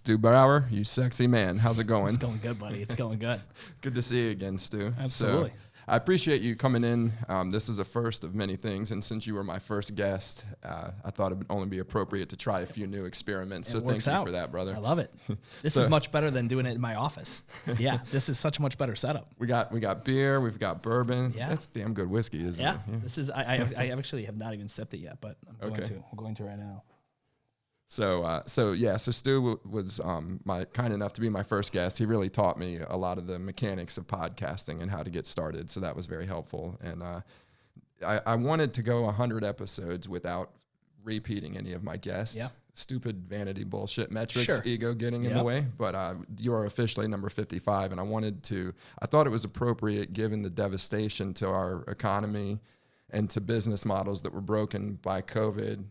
Stu Brauer, you sexy man. How's it going? It's going good, buddy. It's going good. Good to see you again, Stu. Absolutely. So, I appreciate you coming in. This is a first of many things, and since you were my first guest, I thought it would only be appropriate to try a few new experiments. So thank you for that, brother. I love it. This is much better than doing it in my office. Yeah, this is such a much better setup. We got beer, we've got bourbon. Yeah. That's damn good whiskey, isn't it? Yeah, this is. I actually have not even sipped it yet, but I'm going to right now. So Stu was kind enough to be my first guest. He really taught me a lot of the mechanics of podcasting and how to get started. So that was very helpful. And I wanted to go 100 episodes without repeating any of my guests. Yeah. Stupid vanity bullshit metrics, Sure. ego getting in the way. But you're officially number 55, and I thought it was appropriate given the devastation to our economy and to business models that were broken by COVID.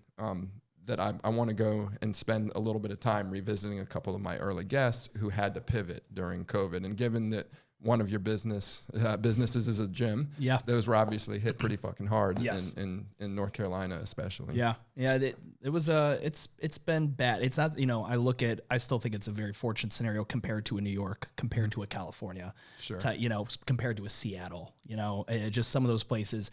That I want to go and spend a little bit of time revisiting a couple of my early guests who had to pivot during COVID. And given that one of your businesses is a gym, those were obviously hit pretty fucking hard in North Carolina, especially. Yeah. It was it's been bad. It's not, I still think it's a very fortunate scenario compared to a New York, compared to a California, sure. Compared to a Seattle, just some of those places.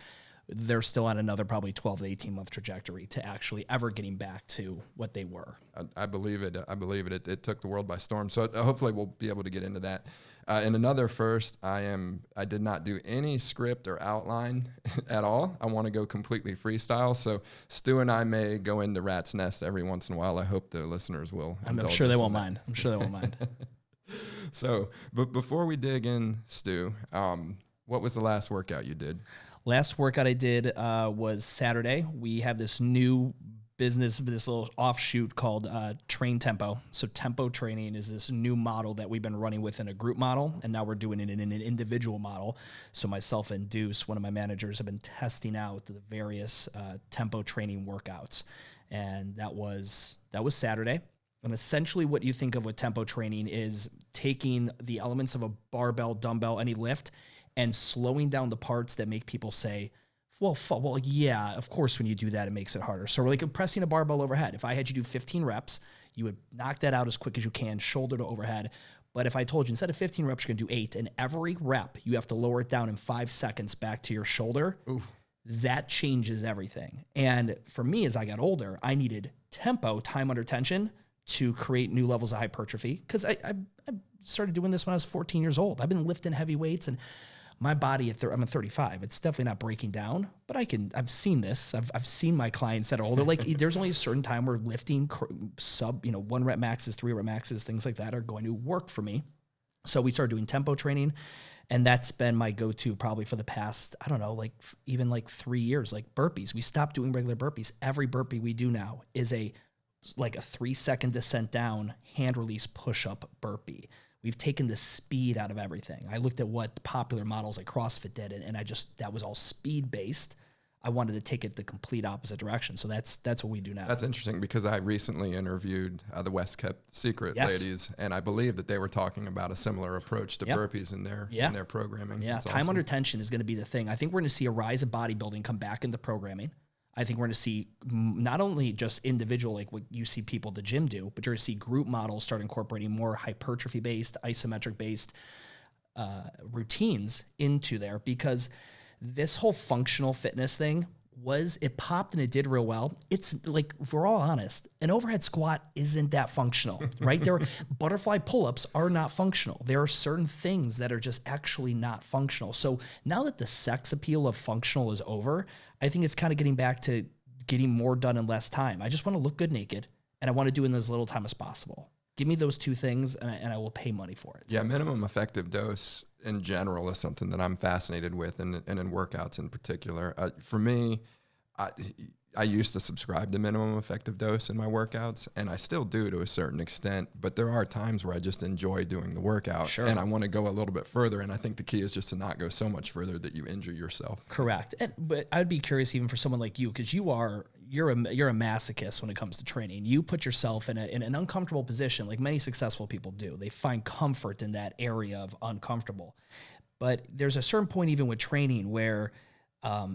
They're still on another probably 12 to 18 month trajectory to actually ever getting back to what they were. I believe it. It took the world by storm. So hopefully we'll be able to get into that. In another first, I did not do any script or outline at all. I want to go completely freestyle. So Stu and I may go into rat's nest every once in a while. I hope the listeners will. I'm sure they won't mind. I'm sure they won't mind. So, but before we dig in, Stu, what was the last workout you did? Last workout I did was Saturday. We have this new business, this little offshoot called Train Tempo. So tempo training is this new model that we've been running within a group model, and now we're doing it in an individual model. So myself and Deuce, one of my managers, have been testing out the various tempo training workouts, and that was Saturday. And essentially what you think of with tempo training is taking the elements of a barbell, dumbbell, any lift, and slowing down the parts that make people say, well, yeah, of course, when you do that, it makes it harder. So we're like pressing a barbell overhead. If I had you do 15 reps, you would knock that out as quick as you can, shoulder to overhead. But if I told you instead of 15 reps, you're going to do 8, and every rep, you have to lower it down in 5 seconds back to your shoulder, that changes everything. And for me, as I got older, I needed tempo, time under tension, to create new levels of hypertrophy. Because I started doing this when I was 14 years old. I've been lifting heavy weights, and my body I'm at 35. It's definitely not breaking down, but I've seen this. I've seen my clients that are older. Like there's only a certain time where lifting sub, 1 rep maxes, 3 rep maxes, things like that are going to work for me. So we started doing tempo training, and that's been my go-to probably for the past, even 3 years, like burpees. We stopped doing regular burpees. Every burpee we do now is a 3-second descent down, hand release push-up burpee. We've taken the speed out of everything. I looked at what popular models like CrossFit did, and that was all speed-based. I wanted to take it the complete opposite direction. So that's what we do now. That's interesting because I recently interviewed the West Kept Secret ladies, and I believe that they were talking about a similar approach to burpees in their programming. Yeah, that's time awesome. Under tension is going to be the thing. I think we're going to see a rise of bodybuilding come back into programming. I think we're going to see not only just individual, like what you see people at the gym do, but you're going to see group models start incorporating more hypertrophy-based, isometric-based routines into there, because this whole functional fitness thing it popped and it did real well. It's like, if we're all honest, an overhead squat isn't that functional, right? Butterfly pull-ups are not functional. There are certain things that are just actually not functional. So now that the sex appeal of functional is over, I think it's kind of getting back to getting more done in less time. I just want to look good naked, and I want to do it in as little time as possible. Give me those two things, and I will pay money for it. Yeah, minimum effective dose in general is something that I'm fascinated with, and in workouts in particular. For me, I used to subscribe to minimum effective dose in my workouts, and I still do to a certain extent, but there are times where I just enjoy doing the workout, and I want to go a little bit further, and I think the key is just to not go so much further that you injure yourself. Correct. But I'd be curious even for someone like you, because you're a masochist when it comes to training. You put yourself in an uncomfortable position, like many successful people do. They find comfort in that area of uncomfortable. But there's a certain point even with training where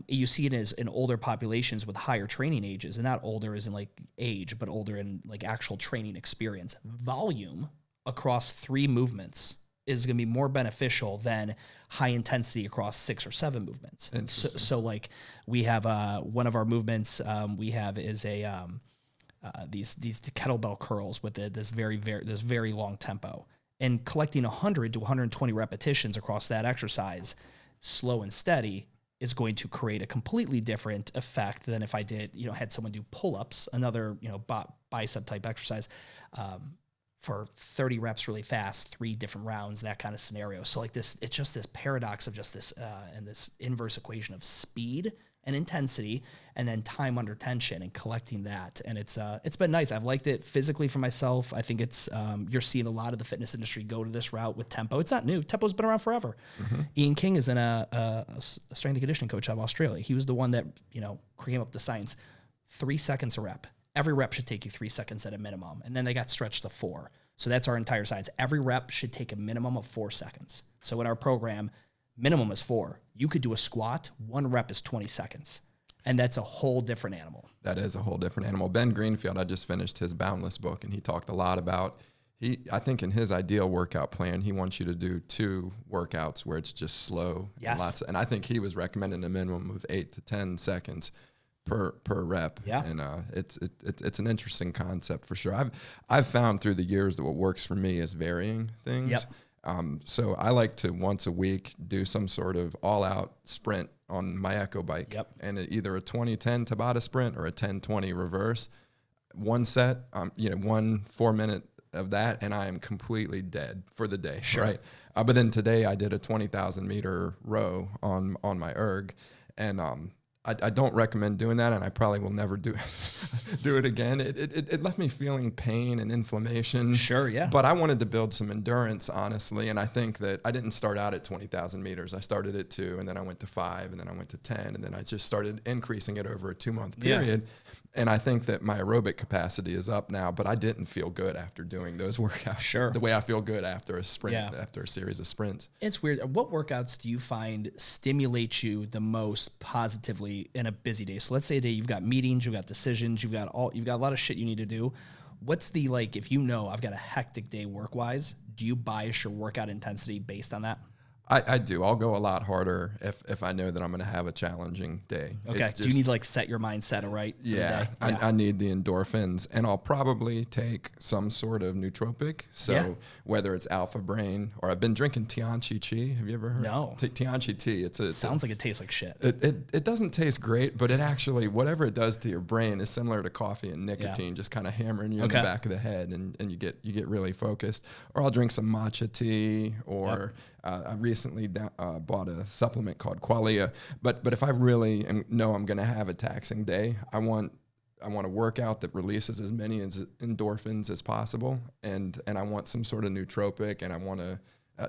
You see it as in older populations with higher training ages, and not older as in like age, but older in like actual training experience. Volume across 3 movements is going to be more beneficial than high intensity across 6 or 7 movements. So like we have one of our movements we have is a these kettlebell curls with this very long tempo, and collecting 100 to 120 repetitions across that exercise, slow and steady, is going to create a completely different effect than if I did, had someone do pull-ups, another, bicep type exercise, for 30 reps really fast, 3 different rounds, that kind of scenario. So like this, it's just this paradox of just this, and this inverse equation of speed and intensity and then time under tension and collecting that. And it's been nice. I've liked it physically for myself. I think it's, you're seeing a lot of the fitness industry go to this route with tempo. It's not new. Tempo's been around forever. Mm-hmm. Ian King is a strength and conditioning coach out of Australia. He was the one that, came up with the science, 3 seconds a rep. Every rep should take you 3 seconds at a minimum. And then they got stretched to 4. So that's our entire science. Every rep should take a minimum of 4 seconds. So in our program, minimum is 4. You could do a squat, 1 rep is 20 seconds. And that's a whole different animal. That is a whole different animal. Ben Greenfield, I just finished his Boundless book, and he talked a lot about, I think in his ideal workout plan, he wants you to do 2 workouts where it's just slow. Yes. And I think he was recommending a minimum of 8 to 10 seconds per rep. Yeah. And it's an interesting concept for sure. I've found through the years that what works for me is varying things. Yep. So I like to once a week do some sort of all-out sprint on my Echo bike. Yep. And either a 20-10 Tabata sprint or a 10-20 reverse. 1 set, 1 4-minute of that, and I am completely dead for the day. Sure. Right. But then today I did a 20,000 meter row on my erg, and I don't recommend doing that, and I probably will never do it again. It left me feeling pain and inflammation. Sure, yeah. But I wanted to build some endurance, honestly, and I think that I didn't start out at 20,000 meters. I started at 2, and then I went to 5, and then I went to 10, and then I just started increasing it over a 2-month period. Yeah. And I think that my aerobic capacity is up now, but I didn't feel good after doing those workouts. Sure. The way I feel good after a sprint, after a series of sprints. It's weird. What workouts do you find stimulate you the most positively in a busy day? So let's say that you've got meetings, you've got decisions, you've got a lot of shit you need to do. What's the, if I've got a hectic day work-wise, do you bias your workout intensity based on that? I do. I'll go a lot harder if I know that I'm going to have a challenging day. Okay. Do you need to set your mindset right for the day? I need the endorphins, and I'll probably take some sort of nootropic. So whether it's Alpha Brain, or I've been drinking Tianchi Tea. Have you ever heard? No. Tianchi Tea. It sounds like it tastes like shit. It doesn't taste great, but it actually, whatever it does to your brain is similar to coffee and nicotine, just kind of hammering you in the back of the head, and you get really focused. Or I'll drink some matcha tea, or I recently bought a supplement called Qualia. But if I really know I'm going to have a taxing day, I want a workout that releases as many endorphins as possible, and I want some sort of nootropic, and I want to.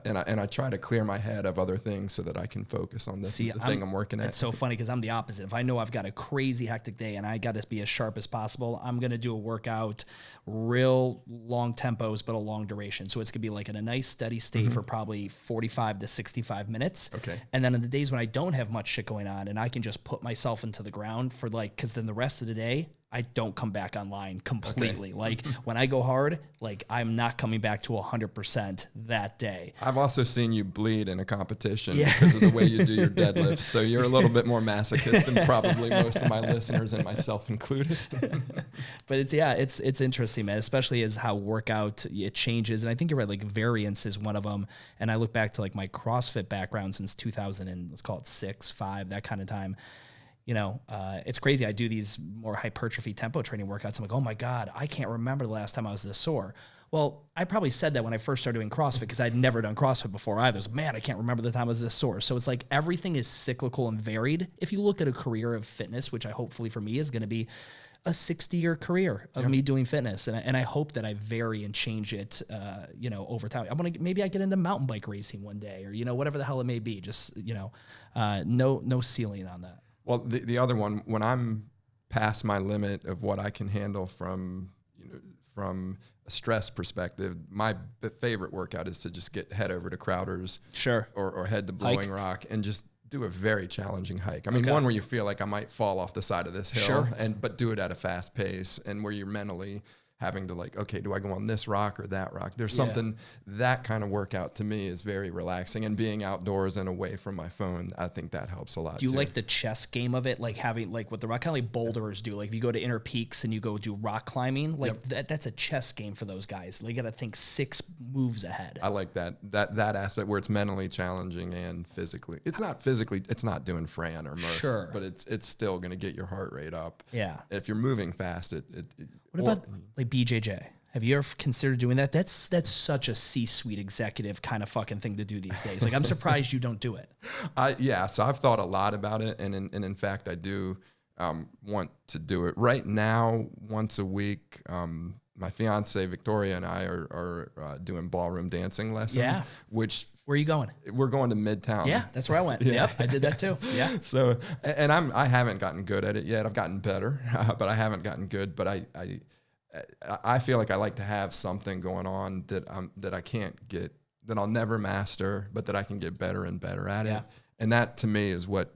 And I try to clear my head of other things so that I can focus on the thing I'm working at. It's so funny because I'm the opposite. If I know I've got a crazy hectic day and I got to be as sharp as possible, I'm going to do a workout, real long tempos, but a long duration. So it's going to be like in a nice steady state for probably 45 to 65 minutes. Okay. And then on the days when I don't have much shit going on and I can just put myself into the ground for because then the rest of the day, I don't come back online completely. Okay. When I go hard, I'm not coming back to 100% that day. I've also seen you bleed in a competition because of the way you do your deadlifts. So you're a little bit more masochist than probably most of my listeners, and myself included. But it's interesting, man, especially as how workout it changes. And I think you're right, variance is one of them. And I look back to my CrossFit background since 2000 and let's call it 6, 5, that kind of time. It's crazy. I do these more hypertrophy tempo training workouts. I'm like, oh my God, I can't remember the last time I was this sore. Well, I probably said that when I first started doing CrossFit because I'd never done CrossFit before either. Man, I can't remember the time I was this sore. So it's everything is cyclical and varied. If you look at a career of fitness, which I hopefully for me is going to be a 60-year career of me doing fitness. And I hope that I vary and change it, over time. Maybe I get into mountain bike racing one day or, whatever the hell it may be. Just, no ceiling on that. Well, the other one, when I'm past my limit of what I can handle from a stress perspective, my favorite workout is to just get head over to Crowder's, sure, or head to Blowing Rock, and just do a very challenging hike. I mean, one where you feel like I might fall off the side of this hill, but do it at a fast pace, and where you're mentally having to like, okay, do I go on this rock or that rock? There's something, that kind of workout to me is very relaxing, and being outdoors and away from my phone, I think that helps a lot. Do you like the chess game of it? Like having, like what the rock, kind of like boulders do. Like if you go to Inner Peaks and you go do rock climbing, like that's a chess game for those guys. They got to think 6 moves ahead. I like that aspect where it's mentally challenging and physically. It's not doing Fran or Murph, but it's still going to get your heart rate up. Yeah. If you're moving fast, what about like BJJ? Have you ever considered doing that? That's such a C-suite executive kind of fucking thing to do these days. Like, I'm surprised you don't do it. So I've thought a lot about it, and in fact, I do want to do it right now once a week. My fiance Victoria and I are doing ballroom dancing lessons. Yeah. Where are you going? We're going to Midtown. Yeah, that's where I went. Yep, I did that too. Yeah. So, and I haven't gotten good at it yet. I've gotten better, but I haven't gotten good. But I feel like I like to have something going on that I can't get, that I'll never master, but that I can get better and better at it. And that to me is what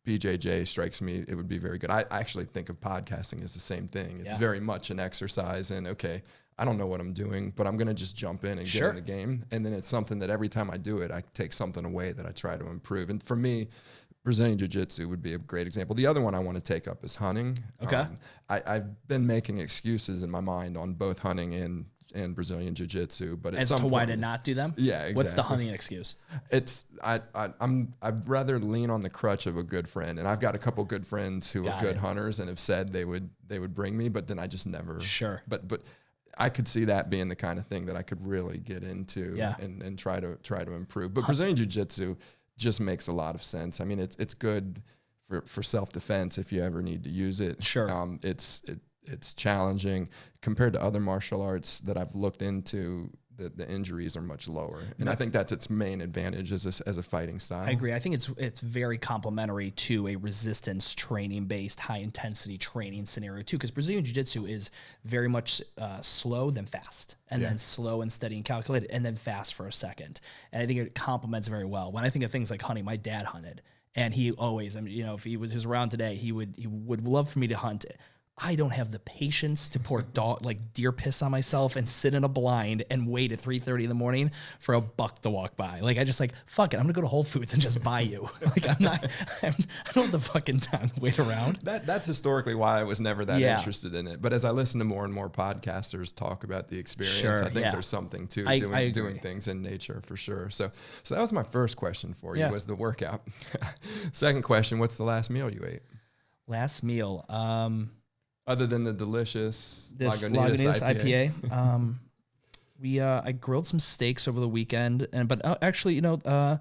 BJJ strikes me. It would be very good. I actually think of podcasting as the same thing. It's very much an exercise, and okay, I don't know what I'm doing, but I'm going to just jump in and get in the game. And then it's something that every time I do it, I take something away that I try to improve. And for me, Brazilian Jiu-Jitsu would be a great example. The other one I want to take up is hunting. Okay. I've been making excuses in my mind on both hunting and Brazilian Jiu-Jitsu, but as to why to not do them? Yeah, exactly. What's the hunting excuse? I'd rather lean on the crutch of a good friend, and I've got a couple good friends who are good hunters and have said they would bring me, but then I just never. Sure. But I could see that being the kind of thing that I could really get into and try to improve. But Brazilian Jiu-Jitsu just makes a lot of sense. I mean, it's good for self-defense if you ever need to use it. Sure. It's challenging compared to other martial arts that I've looked into. The injuries are much lower, and I think that's its main advantage as a fighting style. I agree. I think it's very complementary to a resistance training based high intensity training scenario too, because Brazilian Jiu-Jitsu is very much slow then fast, and then slow and steady and calculated, and then fast for a second. And I think it complements very well. When I think of things like hunting, my dad hunted, and he always, I mean, if he was around today, he would love for me to hunt it. I don't have the patience to pour deer piss on myself and sit in a blind and wait at 3:30 in the morning for a buck to walk by. Like, I just fuck it. I'm gonna go to Whole Foods and just buy you. Like, I don't have the fucking time to wait around. That's historically why I was never that interested in it. But as I listen to more and more podcasters talk about the experience, I think there's something to doing things in nature for sure. So that was my first question for you, was the workout. Second question, what's the last meal you ate? Last meal. Other than the delicious Lagunitas IPA. I grilled some steaks over the weekend, but actually, I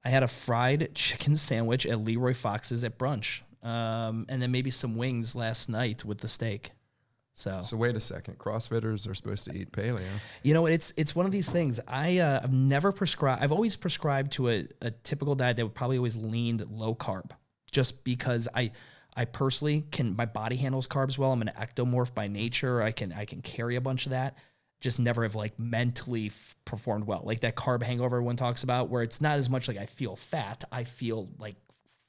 had a fried chicken sandwich at Leroy Fox's at brunch, and then maybe some wings last night with the steak. So wait a second, CrossFitters are supposed to eat paleo. It's one of these things. I've never prescribed. I've always prescribed to a typical diet that would probably always leaned low carb, just because I personally my body handles carbs well. I'm an ectomorph by nature. I can carry a bunch of that. Just never have mentally performed well. Like that carb hangover everyone talks about, where it's not as much like I feel fat. I feel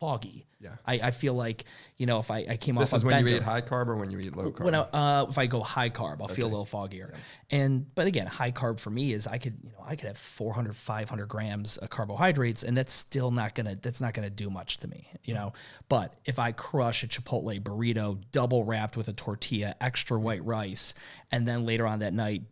foggy. Yeah. I feel like, if I came off This is when you eat high carb or when you eat low carb? If I go high carb, I'll feel a little foggier. Yeah. But again, high carb for me is I could have 400, 500 grams of carbohydrates, and that's still not going to do much to me, But if I crush a Chipotle burrito, double wrapped with a tortilla, extra white rice, and then later on that night,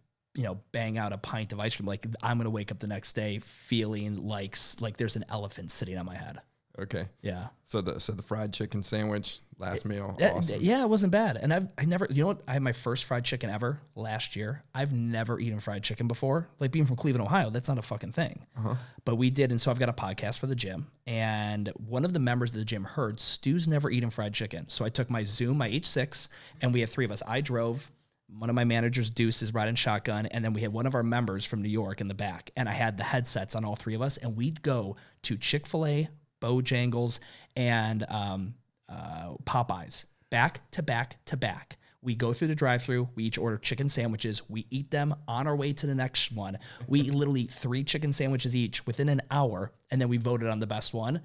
bang out a pint of ice cream, I'm going to wake up the next day feeling like there's an elephant sitting on my head. Okay. Yeah. So the fried chicken sandwich, last meal, awesome. Yeah, it wasn't bad. And I never, I had my first fried chicken ever last year. I've never eaten fried chicken before. Like, being from Cleveland, Ohio, that's not a fucking thing. Uh-huh. But we did, and so I've got a podcast for the gym, and one of the members of the gym heard Stu's never eaten fried chicken. So I took my Zoom, my H6, and we had 3 of us. I drove. One of my managers, Deuce, is riding shotgun, and then we had one of our members from New York in the back, and I had the headsets on all 3 of us, and we'd go to Chick-fil-A, Bojangles, and Popeyes, back to back to back. We go through the drive-thru. We each order chicken sandwiches. We eat them on our way to the next one. We literally eat 3 chicken sandwiches each within an hour, and then we voted on the best one.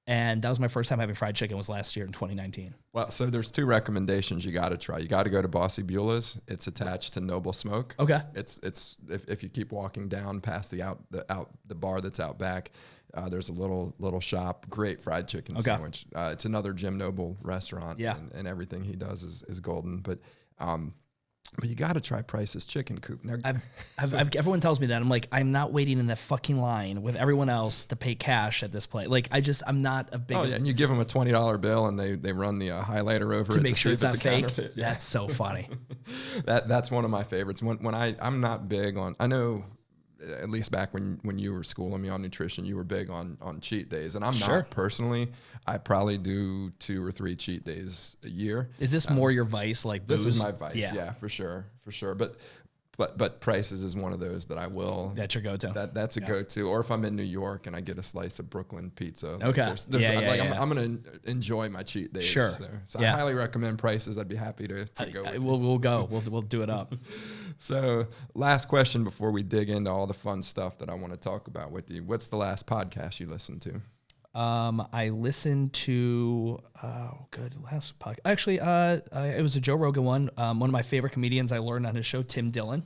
And that was my first time having fried chicken, was last year in 2019. Well, so there's 2 recommendations you got to try. You got to go to Bossy Beulah's. It's attached to Noble Smoke. Okay. It's if you keep walking down past the bar that's out back, there's a little shop, great fried chicken sandwich. It's another Jim Noble restaurant. Yeah. And everything he does is golden. But you got to try Price's Chicken Coop. Now, everyone tells me that. I'm like, I'm not waiting in that fucking line with everyone else to pay cash at this place. Like, I'm not a big... Oh, yeah, and you give them a $20 bill, and they run the highlighter over to it make sure it's not fake. Yeah. That's so funny. That's one of my favorites. When I'm not big on... I know... At least back when you were schooling me on nutrition, you were big on cheat days. And I'm not personally. I probably do 2 or 3 cheat days a year. Is this more your vice, like booze? This is my vice, yeah, for sure. But Price's is one of those that I will. That's your go-to. That's a go-to. Or if I'm in New York and I get a slice of Brooklyn pizza. Okay. I'm going to enjoy my cheat days. Sure. So I highly recommend Price's. I'd be happy to go with We'll go. We'll do it up. So last question before we dig into all the fun stuff that I want to talk about with you. What's the last podcast you listened to? I listened to last podcast. Actually, it was a Joe Rogan one. One of my favorite comedians I learned on his show, Tim Dillon.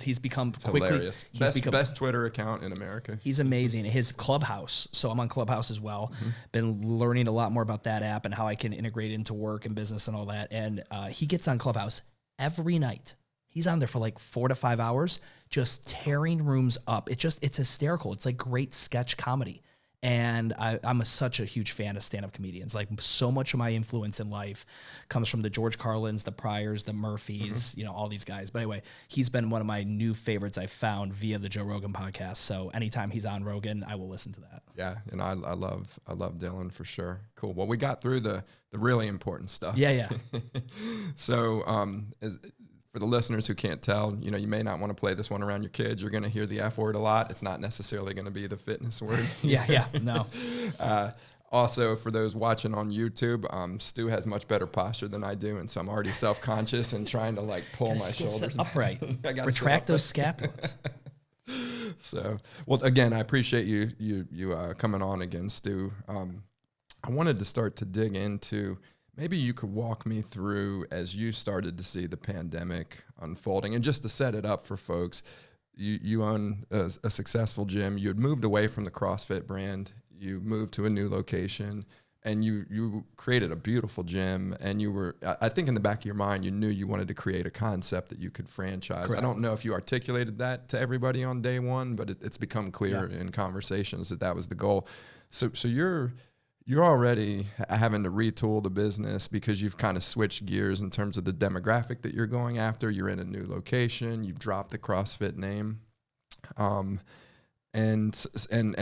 He's become hilarious. Best Twitter account in America. He's amazing. His Clubhouse. So I'm on Clubhouse as well. Mm-hmm. Been learning a lot more about that app and how I can integrate into work and business and all that. And he gets on Clubhouse every night. He's on there for like 4 to 5 hours, just tearing rooms up. It's hysterical. It's like great sketch comedy. And I'm such a huge fan of stand-up comedians. Like, so much of my influence in life comes from the George Carlins, the Pryors, the Murphys, all these guys. But anyway, he's been one of my new favorites I found via the Joe Rogan podcast. So anytime he's on Rogan, I will listen to that. Yeah, and I love Dylan for sure. Cool. Well, we got through the really important stuff. Yeah. So for the listeners who can't tell, you may not want to play this one around your kids. You're going to hear the F word a lot. It's not necessarily going to be the fitness word. No. Also, for those watching on YouTube, Stu has much better posture than I do, and so I'm already self-conscious and trying to pull my shoulders upright. Retract those scapulas. So, well, again, I appreciate you coming on again, Stu. I wanted to start to dig into. Maybe you could walk me through as you started to see the pandemic unfolding, and just to set it up for folks, you own a successful gym. You had moved away from the CrossFit brand. You moved to a new location, and you created a beautiful gym. And you were, I think in the back of your mind, you knew you wanted to create a concept that you could franchise. Correct. I don't know if you articulated that to everybody on day one, but it's become clear in conversations that was the goal. So you're already having to retool the business because you've kind of switched gears in terms of the demographic that you're going after. You're in a new location. You've dropped the CrossFit name. And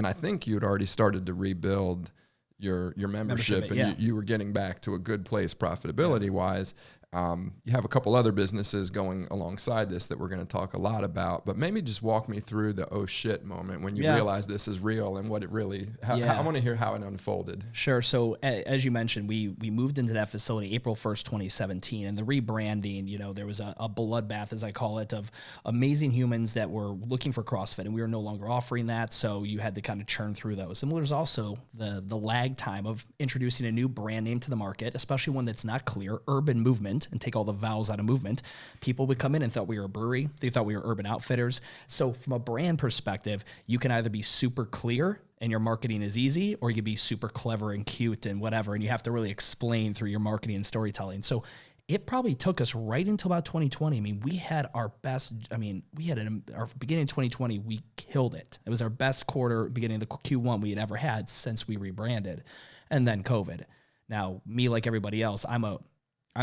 I think you had already started to rebuild your membership and you were getting back to a good place profitability wise. You have a couple other businesses going alongside this that we're going to talk a lot about, but maybe just walk me through the oh shit moment when you realize this is real and what it really, I want to hear how it unfolded. Sure. So as you mentioned, we moved into that facility April 1st, 2017, and the rebranding, there was a bloodbath, as I call it, of amazing humans that were looking for CrossFit, and we were no longer offering that. So you had to kind of churn through those. And there's also the lag time of introducing a new brand name to the market, especially one that's not clear, UrbanMvmnt, and take all the vowels out of movement. People would come in and thought we were a brewery. They thought we were Urban Outfitters. So from a brand perspective, you can either be super clear and your marketing is easy, or you can be super clever and cute and whatever, and you have to really explain through your marketing and storytelling. So it probably took us right until about 2020. I mean, we had our best, our beginning of 2020, we killed it. It was our best quarter, beginning of the Q1 we had ever had since we rebranded. And then COVID. Now, me, like everybody else, I'm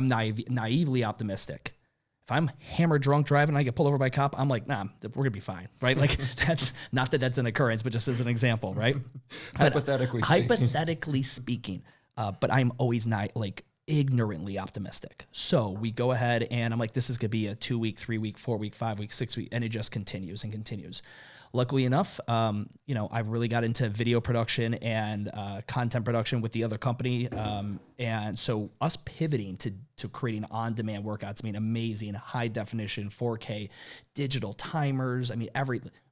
naively optimistic. If I'm hammered drunk driving and I get pulled over by a cop, I'm like, nah, we're going to be fine, right? Like, that's not that that's an occurrence, but just as an example, right? Hypothetically speaking. But I'm always not ignorantly optimistic. So we go ahead and I'm like, this is going to be a 2-week, 3-week, 4-week, 5-week, 6-week, and it just continues and continues. Luckily enough, I really got into video production and content production with the other company. And so us pivoting to creating on-demand workouts, amazing, high definition, 4K, digital timers.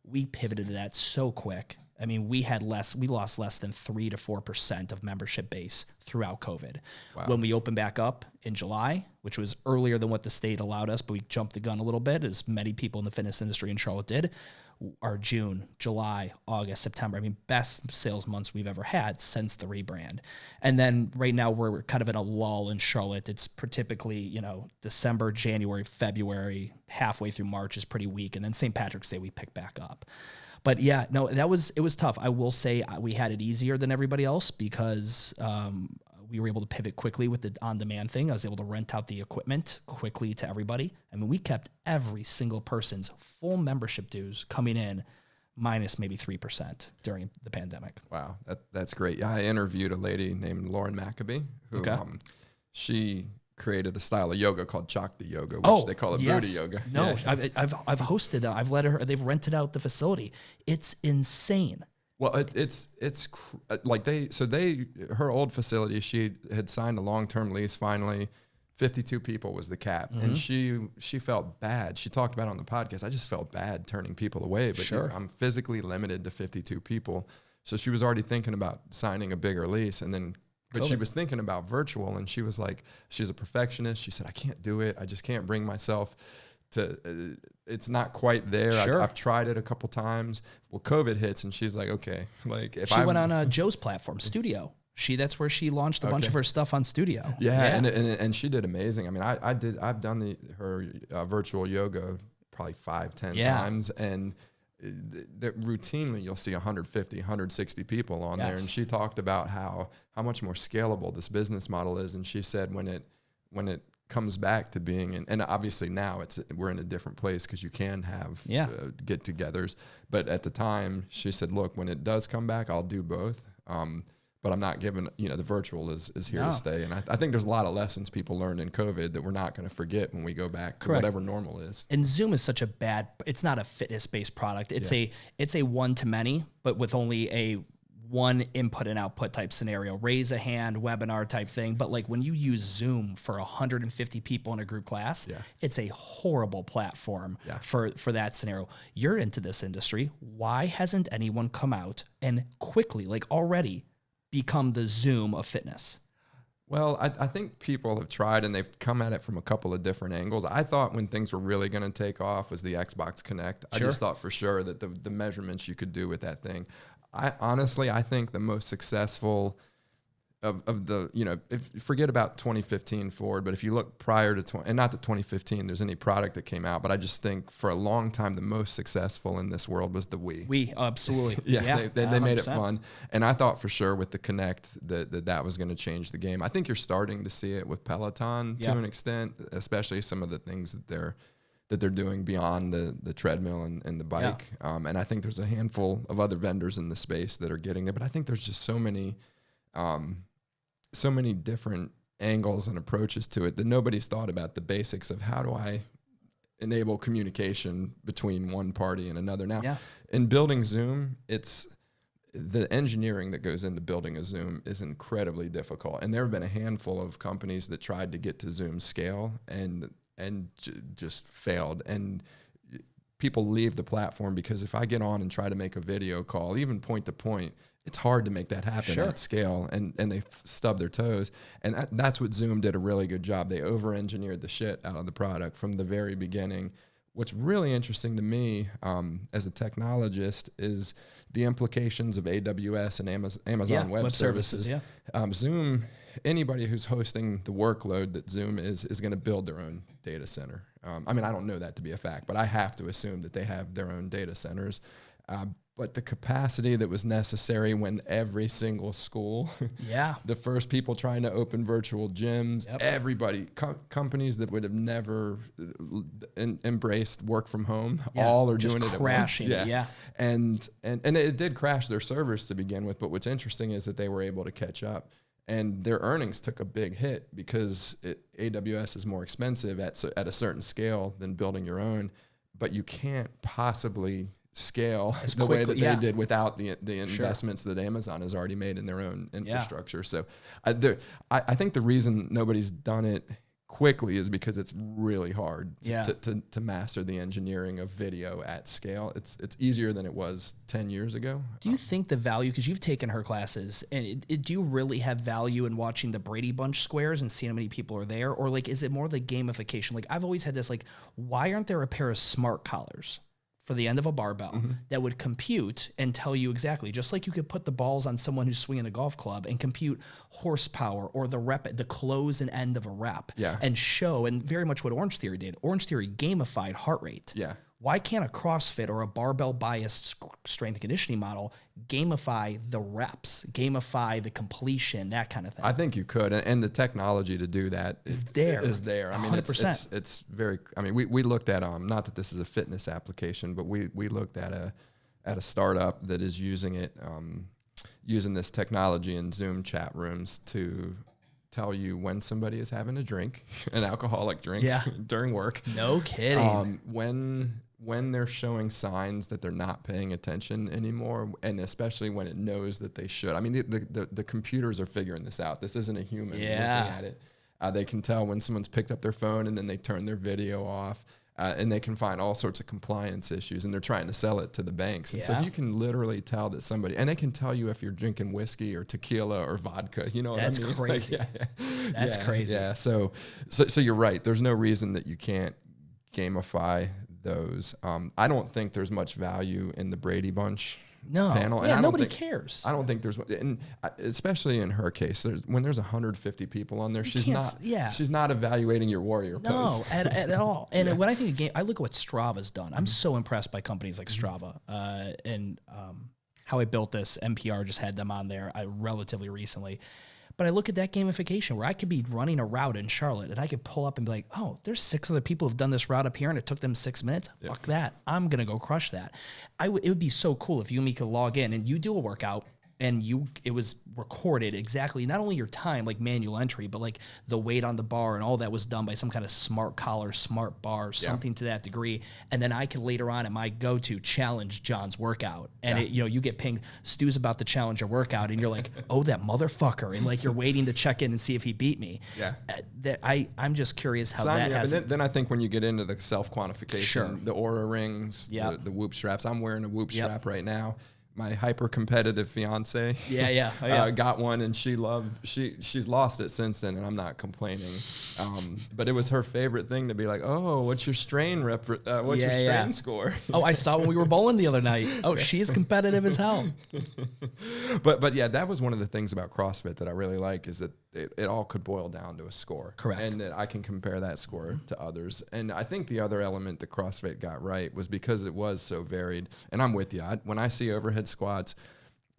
We pivoted to that so quick. I mean, we lost less than 3 to 4% of membership base throughout COVID. Wow. When we opened back up in July, which was earlier than what the state allowed us, but we jumped the gun a little bit, as many people in the fitness industry in Charlotte did. Our June, July, August, September, I mean, best sales months we've ever had since the rebrand. And then right now we're kind of in a lull in Charlotte. It's typically, you know, December, January, February, halfway through March is pretty weak. And then St. Patrick's Day, we pick back up. But yeah, no, it was tough. I will say we had it easier than everybody else because we were able to pivot quickly with the on-demand thing. I was able to rent out the equipment quickly to everybody. I mean, we kept every single person's full membership dues coming in minus maybe 3% during the pandemic. Wow, that's great. Yeah, I interviewed a lady named Lauren Maccabee who she created a style of yoga called Chakti yoga, which they call it booty yoga. No, yeah. I've hosted that. I've let her. They've rented out the facility. It's insane. Well, it's like her old facility, she had signed a long-term lease finally. 52 people was the cap. And she felt bad. She talked about it on the podcast. I just felt bad turning people away, but I'm physically limited to 52 people. So she was already thinking about signing a bigger lease, and then but she was thinking about virtual, and she was like, she's a perfectionist. She said, I can't do it. I just can't bring myself to, it's not quite there. Sure. I've tried it a couple times. Well, COVID hits, and she's like, okay, like if she went on Joe's platform, Studio. That's where she launched a bunch of her stuff on Studio. Yeah. And she did amazing. I mean, I've done her virtual yoga probably 5-10 times, and routinely you'll see 150, 160 people on there. And she talked about how much more scalable this business model is. And she said when it comes back to being, and obviously now we're in a different place because you can have get-togethers. But at the time, she said, look, when it does come back, I'll do both. But I'm not giving, the virtual is here to stay. And I think there's a lot of lessons people learned in COVID that we're not going to forget when we go back to whatever normal is. And Zoom is such it's not a fitness-based product. It's a one-to-many, but with only a one input and output type scenario, raise a hand, webinar type thing. But like when you use Zoom for 150 people in a group class, it's a horrible platform for that scenario. You're into this industry. Why hasn't anyone come out and quickly, like already, become the Zoom of fitness? Well, I think people have tried, and they've come at it from a couple of different angles. I thought when things were really going to take off was the Xbox Connect. I just thought for sure that the measurements you could do with that thing. I think the most successful of the, forget about 2015 forward, but if you look prior to and not that 2015 there's any product that came out, but I just think for a long time the most successful in this world was the Wii. Wii, absolutely. They made it fun, and I thought for sure with the Connect that was going to change the game. I think you're starting to see it with Peloton to an extent, especially some of the things that they're doing beyond the treadmill and the bike. And I think there's a handful of other vendors in the space that are getting there, but I think there's just so many different angles and approaches to it that nobody's thought about the basics of how do I enable communication between one party and another. Now, in building Zoom, it's the engineering that goes into building a Zoom is incredibly difficult. And there have been a handful of companies that tried to get to Zoom scale and just failed. And people leave the platform because if I get on and try to make a video call, even point to point, it's hard to make that happen at scale, and they stub their toes. And that's what Zoom did a really good job. They over-engineered the shit out of the product from the very beginning. What's really interesting to me as a technologist is the implications of AWS and Amazon Web Services. Zoom, anybody who's hosting the workload that Zoom is going to build their own data center. I mean, I don't know that to be a fact, but I have to assume that they have their own data centers. But the capacity that was necessary when every single school, the first people trying to open virtual gyms, everybody, companies that would have never embraced work from home, all are just doing crashing it. And it did crash their servers to begin with. But what's interesting is that they were able to catch up. And their earnings took a big hit because AWS is more expensive at a certain scale than building your own. But you can't possibly scale the way that they did without the investments that Amazon has already made in their own infrastructure. So I think the reason nobody's done it quickly is because it's really hard Yeah. to master the engineering of video at scale. It's easier than it was 10 years ago. Do you think the value, because you've taken her classes, and do you really have value in watching the Brady Bunch squares and seeing how many people are there? Or like, is it more the gamification? Like I've always had this, like, why aren't there a pair of smart collars for the end of a barbell that would compute and tell you exactly, just like you could put the balls on someone who's swinging a golf club and compute horsepower or the close and end of a rep and show, and very much what Orange Theory did. Orange Theory gamified heart rate. Yeah. Why can't a CrossFit or a barbell biased strength and conditioning model gamify the reps, gamify the completion, that kind of thing? I think you could, and the technology to do that is there. I mean, 100%. it's very. I mean, we looked at not that this is a fitness application, but we looked at a startup that is using it, using this technology in Zoom chat rooms to tell you when somebody is having a drink, an alcoholic drink during work. No kidding. When they're showing signs that they're not paying attention anymore, and especially when it knows that they should. I mean, the computers are figuring this out. This isn't a human looking at it. They can tell when someone's picked up their phone and then they turn their video off, and they can find all sorts of compliance issues, and they're trying to sell it to the banks. And so you can literally tell that somebody, and they can tell you if you're drinking whiskey or tequila or vodka. You know what I mean? That's crazy. Like, That's crazy. Yeah. So you're right. There's no reason that you can't gamify those. I don't think there's much value in the Brady Bunch panel. Yeah, and nobody cares. I don't think there's, and especially in her case, when there's 150 people on there, she's not evaluating your warrior pose. No, at all. And when I think of game, I look at what Strava's done. I'm so impressed by companies like Strava, and how I built this. NPR just had them on there relatively recently. But I look at that gamification where I could be running a route in Charlotte and I could pull up and be like, oh, there's 6 other people who've done this route up here and it took them 6 minutes. Fuck that. I'm going to go crush that. It would be so cool if you and me could log in and you do a workout and it was recorded exactly, not only your time, like manual entry, but like the weight on the bar and all that was done by some kind of smart collar, smart bar, something to that degree. And then I can later on at my go-to challenge John's workout. And you get pinged, Stu's about to challenge your workout, and you're like, oh, that motherfucker. And like, you're waiting to check in and see if he beat me. Yeah. I'm just curious how that has. Then I think when you get into the self-quantification, the Aura rings, the Whoop straps, I'm wearing a Whoop strap right now. My hyper competitive fiance got one, and she's lost it since then, and I'm not complaining. But it was her favorite thing to be like, oh, what's your strain what's your strain score? Oh, I saw when we were bowling the other night. Oh, she's competitive as hell. But yeah, that was one of the things about CrossFit that I really like, is that it all could boil down to a score. Correct. And that I can compare that score to others. And I think the other element that CrossFit got right was because it was so varied. And I'm with you. When I see overhead squats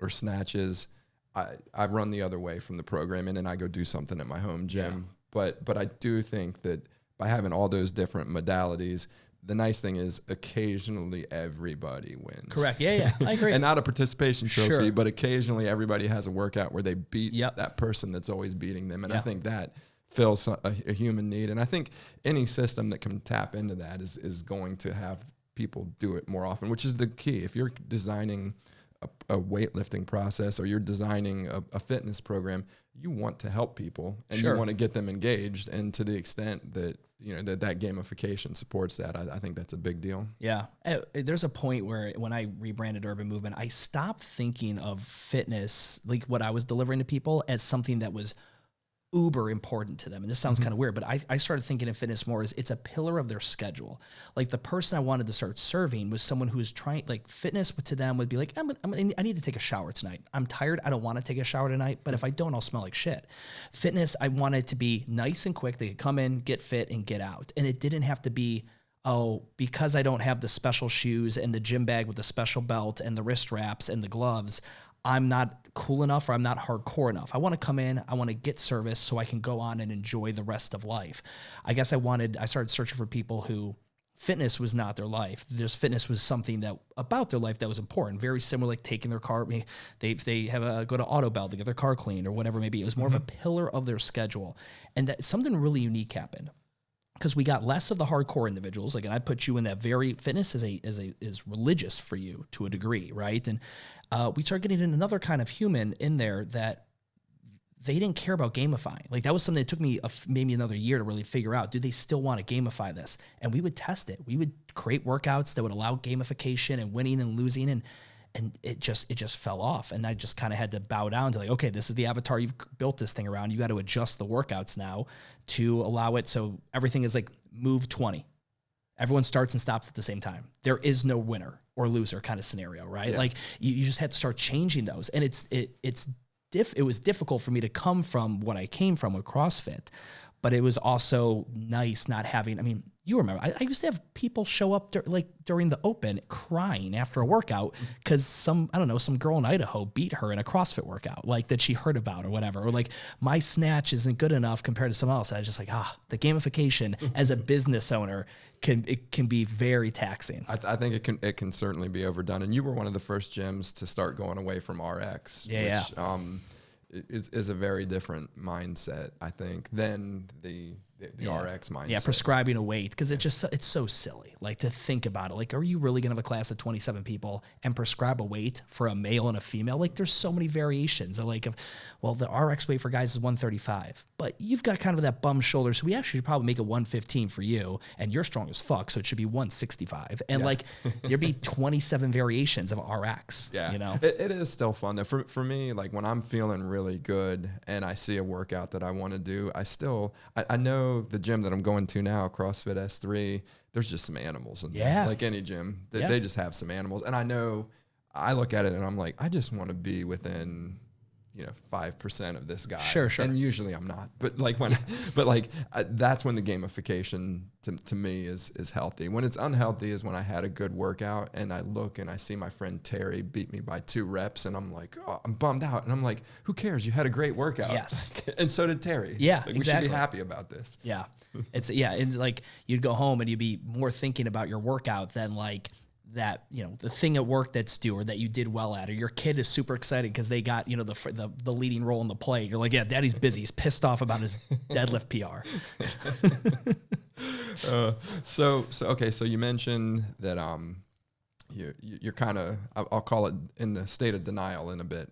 or snatches, I run the other way from the program, and then I go do something at my home gym. But I do think that by having all those different modalities, the nice thing is occasionally everybody wins. Correct. Yeah, I agree. And not a participation trophy, but occasionally everybody has a workout where they beat that person that's always beating them. And I think that fills a human need. And I think any system that can tap into that is going to have people do it more often, which is the key. If you're designing a weightlifting process, or you're designing a fitness program, you want to help people, and you want to get them engaged. And to the extent that that gamification supports that, I think that's a big deal. Yeah. There's a point where when I rebranded UrbanMvmnt, I stopped thinking of fitness, like what I was delivering to people, as something that was uber important to them. And this sounds kind of weird, but I started thinking of fitness more as it's a pillar of their schedule. Like the person I wanted to start serving was someone who was trying, like fitness to them would be like, I need to take a shower tonight. I'm tired. I don't want to take a shower tonight, but if I don't, I'll smell like shit. Fitness, I wanted it to be nice and quick. They could come in, get fit, and get out. And it didn't have to be, oh, because I don't have the special shoes and the gym bag with the special belt and the wrist wraps and the gloves, I'm not cool enough, or I'm not hardcore enough. I want to come in, I want to get service so I can go on and enjoy the rest of life. I guess I started searching for people who fitness was not their life. Fitness was something about their life that was important. Very similar, like taking their car. They have go to Auto Bell to get their car cleaned or whatever it may be. It was more of a pillar of their schedule. And that something really unique happened, because we got less of the hardcore individuals. Like, and I put you in that very fitness is religious for you to a degree, right? And we start getting another kind of human in there that they didn't care about gamifying. Like that was something that took me maybe another year to really figure out, do they still want to gamify this? And we would test it. We would create workouts that would allow gamification and winning and losing, and it just fell off. And I just kind of had to bow down to like, okay, this is the avatar you've built this thing around. You got to adjust the workouts now to allow it. So everything is like move 20. Everyone starts and stops at the same time. There is no winner or loser kind of scenario, right? Yeah. Like you just have to start changing those. And it was difficult for me to come from what I came from with CrossFit, but it was also nice not having, I mean, you remember, I used to have people show up during the open crying after a workout because some girl in Idaho beat her in a CrossFit workout, like that she heard about or whatever, or like my snatch isn't good enough compared to someone else. And I was just like, the gamification as a business owner can be very taxing. I think it can certainly be overdone. And you were one of the first gyms to start going away from RX, which is a very different mindset, I think, than the RX mindset. Yeah, prescribing a weight, because it's so silly. Like to think about it, like, are you really gonna have a class of 27 people and prescribe a weight for a male and a female? Like there's so many variations. The RX weight for guys is 135, but you've got kind of that bum shoulder, so we actually should probably make it 115 for you, and you're strong as fuck, so it should be 165. And like there'd be 27 variations of RX. Yeah, you know, it is still fun though. For me, like when I'm feeling really good and I see a workout that I want to do, I know the gym that I'm going to now, CrossFit S3, there's just some animals in there. Like any gym, they just have some animals. And I look at it and I'm like, I just want to be within, 5% of this guy. Sure. And usually I'm not, but that's when the gamification to me is healthy. When it's unhealthy is when I had a good workout and I look and I see my friend Terry beat me by 2 reps and I'm like, I'm bummed out. And I'm like, who cares? You had a great workout. Yes. And so did Terry. Yeah, exactly. We should be happy about this. Yeah. And like you'd go home and you'd be more thinking about your workout than like that, the thing at work that's due or that you did well at, or your kid is super excited because they got, the leading role in the play. You're like, yeah, daddy's busy. He's pissed off about his deadlift PR. So you mentioned that you're kind of, I'll call it in the state of denial in a bit.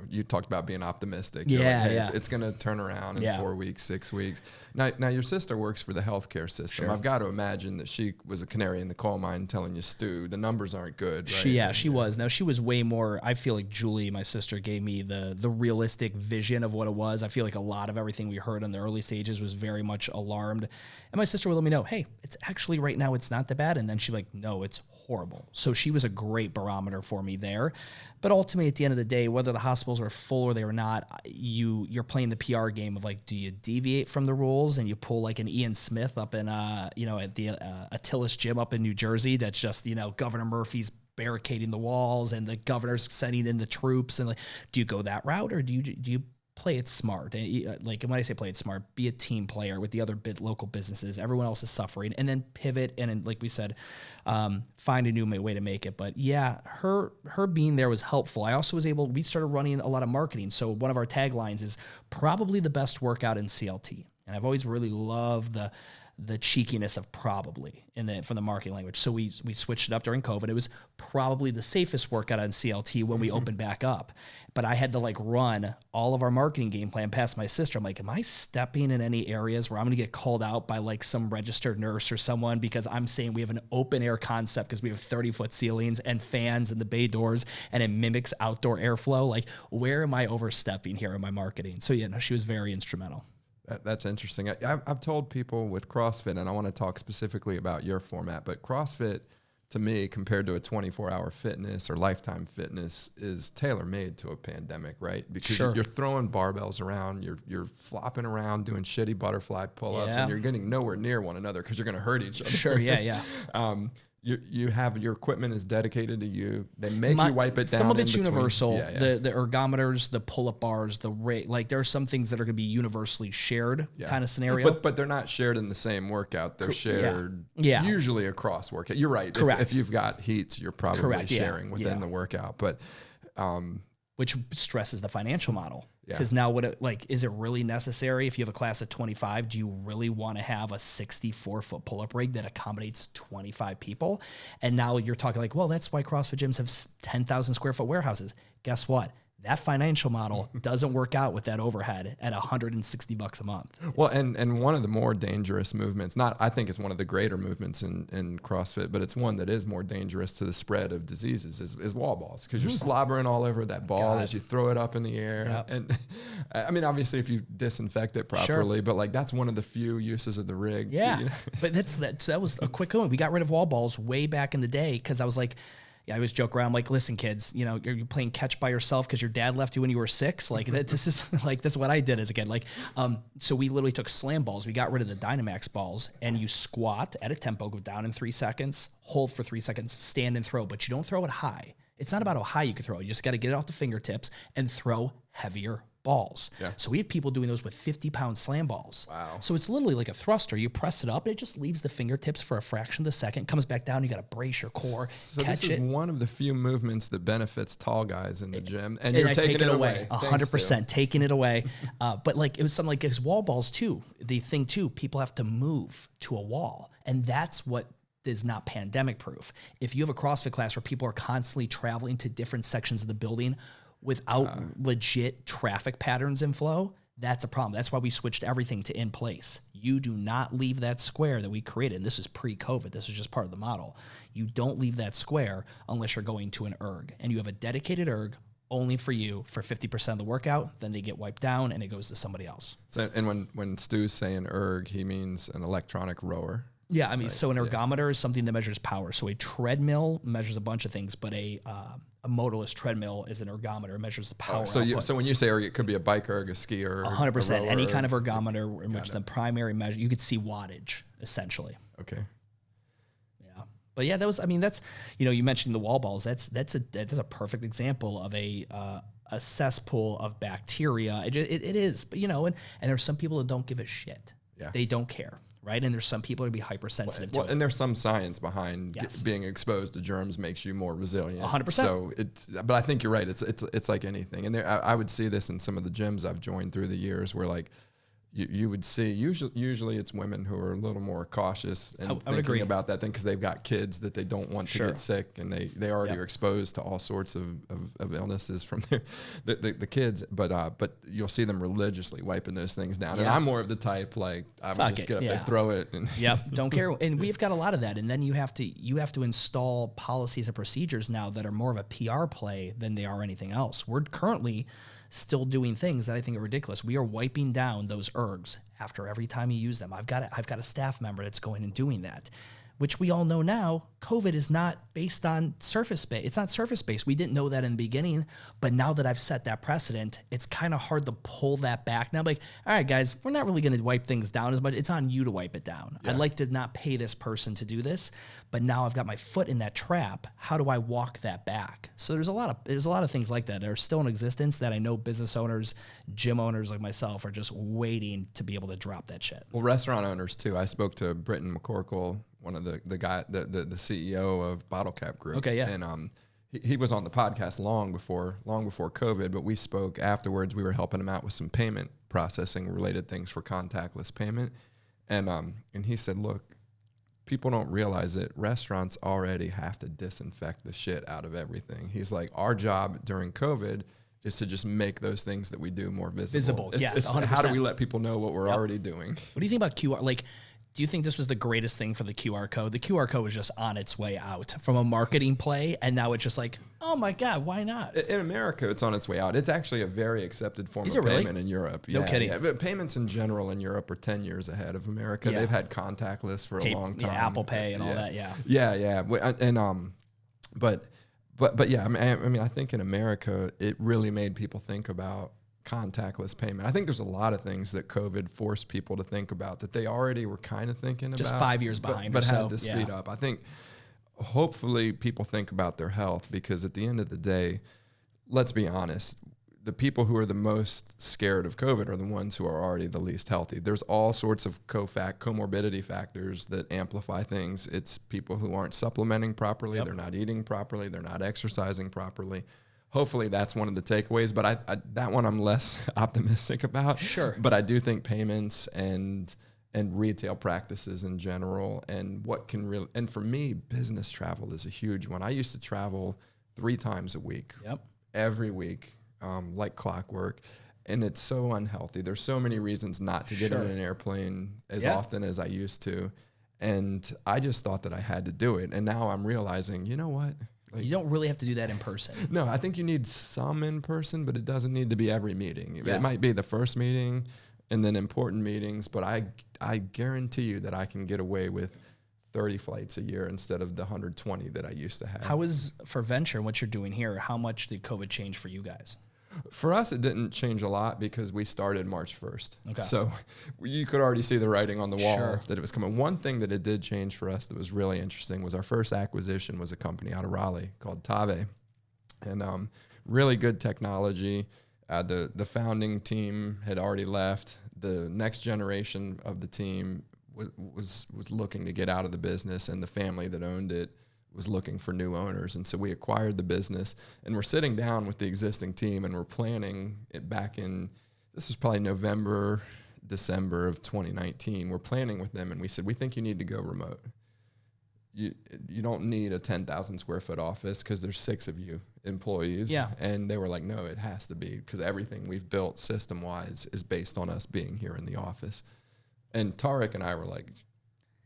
You talked about being optimistic. You're like, hey, it's going to turn around in 4 weeks, 6 weeks. Now your sister works for the healthcare system. Sure. I've got to imagine that she was a canary in the coal mine telling you, Stu, the numbers aren't good. Right? She was. Now she was way more, I feel like Julie, my sister, gave me the realistic vision of what it was. I feel like a lot of everything we heard in the early stages was very much alarmed. And my sister would let me know, hey, it's actually right now, it's not that bad. And then she'd be like, no, it's horrible. So she was a great barometer for me there. But ultimately, at the end of the day, whether the hospitals were full or they were not, you're playing the PR game of like, do you deviate from the rules and you pull like an Ian Smith up in, at the Attilas gym up in New Jersey that's just, Governor Murphy's barricading the walls and the governor's sending in the troops, and like, do you go that route or do you play it smart? Like when I say play it smart, be a team player with the other local businesses. Everyone else is suffering, and then pivot and like we said, find a new way to make it. But yeah, her being there was helpful. I also was we started running a lot of marketing. So one of our taglines is probably the best workout in CLT. And I've always really loved the cheekiness of probably from the marketing language. So we switched it up during COVID. It was probably the safest workout on CLT when we opened back up. But I had to like run all of our marketing game plan past my sister. I'm like, am I stepping in any areas where I'm going to get called out by like some registered nurse or someone because I'm saying we have an open air concept because we have 30-foot ceilings and fans in the bay doors and it mimics outdoor airflow? Like, where am I overstepping here in my marketing? So yeah, no, she was very instrumental. That's interesting. I've told people with CrossFit, and I want to talk specifically about your format, but CrossFit, to me, compared to a 24-hour fitness or Lifetime Fitness, is tailor-made to a pandemic, right? Because you're throwing barbells around, you're flopping around, doing shitty butterfly pull-ups, and you're getting nowhere near one another because you're going to hurt each other. Sure, yeah. You have your equipment is dedicated to you. They make you wipe it down. Some of it's universal. The ergometers, the pull-up bars, the rate. Like there are some things that are going to be universally shared kind of scenario. But they're not shared in the same workout. They're shared usually across workout. You're right. Correct. If you've got heats, you're probably sharing within the workout. But which stresses the financial model. Because now is it really necessary if you have a class of 25? Do you really want to have a 64-foot pull-up rig that accommodates 25 people? And now you're talking like, well, that's why CrossFit gyms have 10,000 square foot warehouses. Guess what? That financial model doesn't work out with that overhead at $160 a month. Well, and one of the more dangerous movements, I think it's one of the greater movements in CrossFit, but it's one that is more dangerous to the spread of diseases is wall balls, because you're slobbering all over that ball as you throw it up in the air. Yep. And I mean, obviously if you disinfect it properly, but like that's one of the few uses of the rig. Yeah, you know? But that was a quick one. We got rid of wall balls way back in the day because I was like, I always joke around like, listen, kids, you know, you're playing catch by yourself because your dad left you when you were 6. Like this is what I did as a kid. Like, so we literally took slam balls. We got rid of the Dynamax balls, and you squat at a tempo, go down in 3 seconds, hold for 3 seconds, stand and throw, but you don't throw it high. It's not about how high you can throw it. You just got to get it off the fingertips and throw heavier balls. Yeah. So we have people doing those with 50-pound slam balls. Wow. So it's literally like a thruster. You press it up, and it just leaves the fingertips for a fraction of a second, comes back down, you got to brace your core, so catch this is it. one of the few movements that benefits tall guys in the gym, and you're taking it away. 100% taking it away. But like, it was something like his wall balls too. The thing too, people have to move to a wall, and that's what is not pandemic proof. If you have a CrossFit class where people are constantly traveling to different sections of the building without legit traffic patterns and flow, that's a problem. That's why we switched everything to in place. You do not leave that square that we created. And this is pre-COVID. This is just part of the model. You don't leave that square unless you're going to an erg, and you have a dedicated erg only for you for 50% of the workout. Then they get wiped down and it goes to somebody else. So, and when Stu's saying erg, he means an electronic rower. Yeah, I mean, so an ergometer is something that measures power. So a treadmill measures a bunch of things, but a motorless treadmill is an ergometer. It measures the power output. So when you say erg, it could be a bike erg, a ski erg, 100%. Any kind of ergometer in which the primary measure, you could see wattage, essentially. Okay. Yeah. But yeah, that's, you know, you mentioned the wall balls. That's a perfect example of a cesspool of bacteria. It is, but you know, and there's some people that don't give a shit. Yeah. They don't care. Right. And there's some people who be hypersensitive to it. And there's some science behind being exposed to germs makes you more resilient. 100%. So but I think you're right. It's like anything. And I would see this in some of the gyms I've joined through the years where like you would see usually it's women who are a little more cautious and thinking about that thing because they've got kids that they don't want to get sick, and they already are exposed to all sorts of illnesses from the kids. But you'll see them religiously wiping those things down. And I'm more of the type like I would just get up there, throw it, and don't care. And we've got a lot of that. And then you have to install policies and procedures now that are more of a PR play than they are anything else. We're currently still doing things that I think are ridiculous. We are wiping down those ergs after every time you use them. I've got a staff member that's going and doing that, which we all know now, COVID is not based on surface space. It's not surface based. We didn't know that in the beginning, but now that I've set that precedent, it's kind of hard to pull that back. Now I'm like, all right, guys, we're not really going to wipe things down as much. It's on you to wipe it down. Yeah. I'd like to not pay this person to do this, but now I've got my foot in that trap. How do I walk that back? So there's a lot of things like that are still in existence that I know business owners, gym owners like myself are just waiting to be able to drop that shit. Well, restaurant owners too. I spoke to Britton McCorkle, one of the CEO of Bottle Cap Group. Okay, yeah. And he was on the podcast long before COVID, but we spoke afterwards. We were helping him out with some payment processing related things for contactless payment. And he said, look, people don't realize that restaurants already have to disinfect the shit out of everything. He's like, our job during COVID is to just make those things that we do more visible. Yes, 100%. How do we let people know what we're already doing? What do you think about QR? Like, do you think this was the greatest thing for the QR code? The QR code was just on its way out from a marketing play, and now it's just like, oh my God, why not? In America, it's on its way out. It's actually a very accepted form of payment in Europe. No kidding. Yeah. But payments in general in Europe are 10 years ahead of America. Yeah. They've had contactless for a long time. Yeah, Apple Pay and all that, yeah. Yeah. And but yeah, I mean, I think in America, it really made people think about contactless payment. I think there's a lot of things that COVID forced people to think about that they already were kind of thinking just about. 5 years behind, but had to speed up. I think hopefully people think about their health, because at the end of the day, let's be honest, the people who are the most scared of COVID are the ones who are already the least healthy. There's all sorts of comorbidity factors that amplify things. It's people who aren't supplementing properly, they're not eating properly, they're not exercising properly. Hopefully that's one of the takeaways, but I that one I'm less optimistic about. Sure. But I do think payments and retail practices in general, and what can really, and for me, business travel is a huge one. I used to travel 3 times a week. Yep. Every week. like clockwork. And it's so unhealthy. There's so many reasons not to get in an airplane as often as I used to. And I just thought that I had to do it. And now I'm realizing, you know what? Like, you don't really have to do that in person. No, I think you need some in person, but it doesn't need to be every meeting. It might be the first meeting and then important meetings, but I guarantee you that I can get away with 30 flights a year instead of the 120 that I used to have. How is, for Venture, what you're doing here, how much did COVID change for you guys? For us, it didn't change a lot because we started March 1st. Okay. So you could already see the writing on the wall that it was coming. One thing that it did change for us that was really interesting was our first acquisition was a company out of Raleigh called Tave. And really good technology. The founding team had already left. The next generation of the team was looking to get out of the business, and the family that owned it was looking for new owners. And so we acquired the business, and we're sitting down with the existing team, and we're planning it back in, this was probably November, December of 2019. We're planning with them, and we said, we think you need to go remote. You don't need a 10,000 square foot office because there's 6 of you employees. Yeah. And they were like, no, it has to be, because everything we've built system-wise is based on us being here in the office. And Tarek and I were like,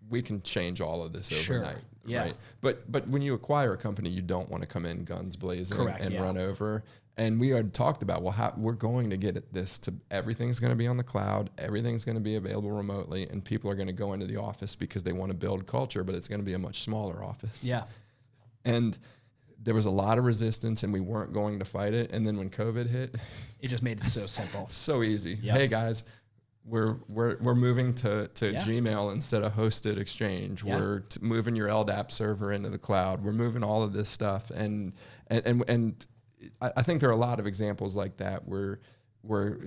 we can change all of this overnight, right? But when you acquire a company, you don't want to come in guns blazing and run over. And we had talked about, well, we're going to get this to, everything's going to be on the cloud, everything's going to be available remotely, and people are going to go into the office because they want to build culture, but it's going to be a much smaller office. Yeah. And there was a lot of resistance, and we weren't going to fight it. And then when COVID hit, it just made it so simple, so easy. Yep. Hey guys, we're moving to Gmail instead of hosted Exchange. Yeah. We're moving your LDAP server into the cloud. We're moving all of this stuff, and I think there are a lot of examples like that where you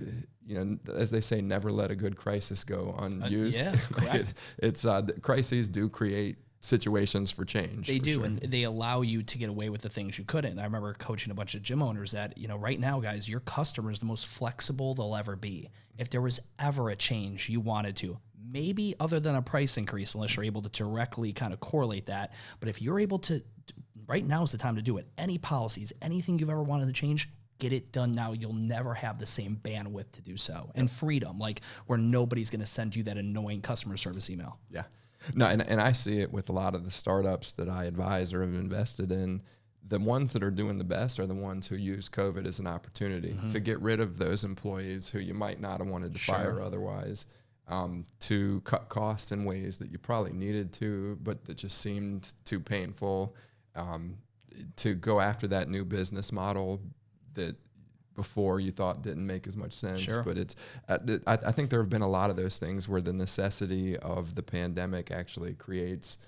know, as they say, never let a good crisis go unused. Yeah, correct. It's crises do create situations for change. They do, and they allow you to get away with the things you couldn't. I remember coaching a bunch of gym owners that, you know, right now, guys, your customer is the most flexible they'll ever be. If there was ever a change you wanted to, maybe other than a price increase, unless you're able to directly kind of correlate that, but if you're able to, right now is the time to do it. Any policies, anything you've ever wanted to change, get it done now. You'll never have the same bandwidth to do so. And freedom, like where nobody's going to send you that annoying customer service email. Yeah. No, and I see it with a lot of the startups that I advise or have invested in. The ones that are doing the best are the ones who use COVID as an opportunity to get rid of those employees who you might not have wanted to fire otherwise, to cut costs in ways that you probably needed to, but that just seemed too painful, to go after that new business model that before you thought didn't make as much sense. Sure. But it's, I think there have been a lot of those things where the necessity of the pandemic actually creates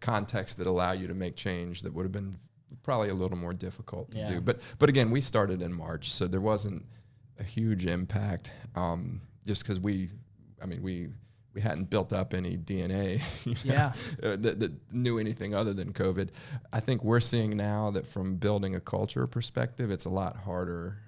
context that allow you to make change that would have been probably a little more difficult to do. But again, we started in March, so there wasn't a huge impact, just because we hadn't built up any DNA that knew anything other than COVID. I think we're seeing now that from building a culture perspective, it's a lot harder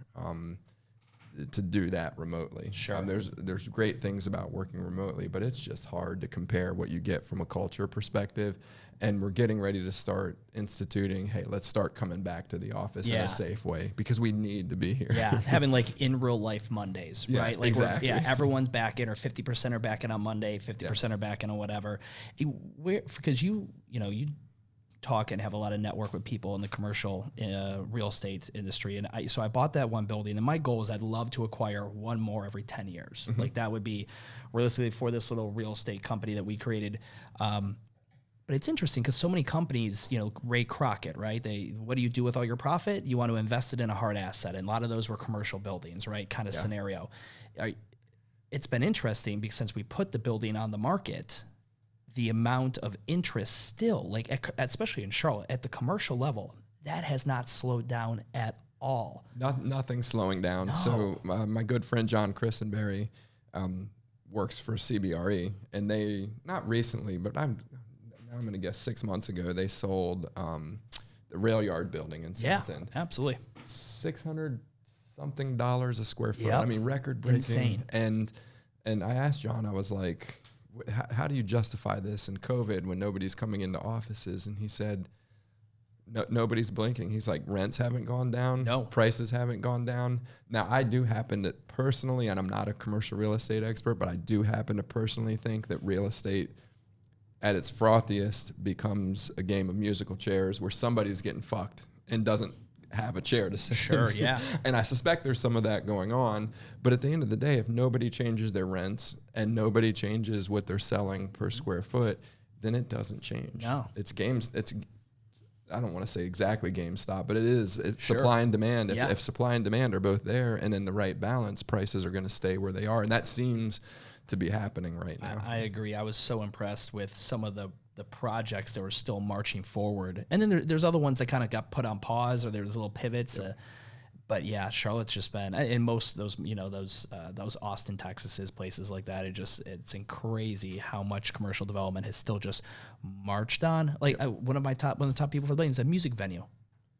to do that remotely. Sure. There's great things about working remotely, but it's just hard to compare what you get from a culture perspective. And we're getting ready to start instituting, hey, let's start coming back to the office in a safe way because we need to be here. Yeah, having like in real life Mondays, right? Like exactly. Everyone's back in, or 50% are back in on Monday, 50% are back in on whatever. Because you talk and have a lot of network with people in the commercial real estate industry. And so I bought that one building, and my goal is I'd love to acquire one more every 10 years. Mm-hmm. Like that would be realistically for this little real estate company that we created. But it's interesting because so many companies, you know, Ray Crockett, right? What do you do with all your profit? You want to invest it in a hard asset. And a lot of those were commercial buildings, right? Kind of scenario. It's been interesting because since we put the building on the market, the amount of interest still, like especially in Charlotte, at the commercial level, that has not slowed down at all. Nothing's slowing down. No. So my good friend John Christenberry works for CBRE, and they, not recently, but I'm going to guess 6 months ago, they sold the rail yard building in South End. Yeah, absolutely. $600 something a square foot. Yep. I mean, record breaking. Insane. And I asked John, I was like, how do you justify this in COVID when nobody's coming into offices? And he said, nobody's blinking. He's like, rents haven't gone down. No. Prices haven't gone down. Now, I do happen to personally, and I'm not a commercial real estate expert, but I do happen to personally think that real estate at its frothiest becomes a game of musical chairs where somebody's getting fucked and doesn't have a chair to sit Sure, in. yeah. And I suspect there's some of that going on. But at the end of the day, if nobody changes their rents and nobody changes what they're selling per square foot, then it doesn't change. No. I don't want to say exactly GameStop, but it's Sure. supply and demand. Yeah. If supply and demand are both there and in the right balance, prices are going to stay where they are. And that seems to be happening right now. I agree. I was so impressed with some of the projects that were still marching forward. And then there's other ones that kind of got put on pause, or there's little pivots. But yeah, Charlotte's just been, and most of those, those Austin, Texas, places like that. It's crazy how much commercial development has still just marched on. Like one of the top people for the building is a music venue.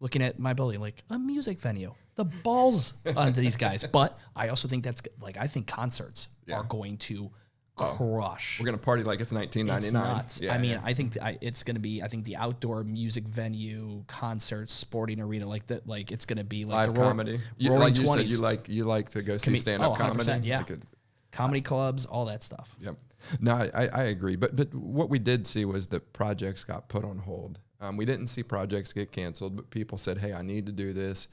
Looking at my building, like a music venue, the balls on these guys. But I also think I think concerts are going to crush. We're going to party like it's 1999. It's nuts. Yeah, I mean, I think it's going to be, the outdoor music venue, concerts, sporting arena, like that, like it's going to be like live comedy. Roaring like you 20s. said, you like to go see stand-up comedy. Yeah. Like comedy clubs, all that stuff. Yep. No, I agree. But what we did see was that projects got put on hold. We didn't see projects get canceled, but people said, hey, I need to do this,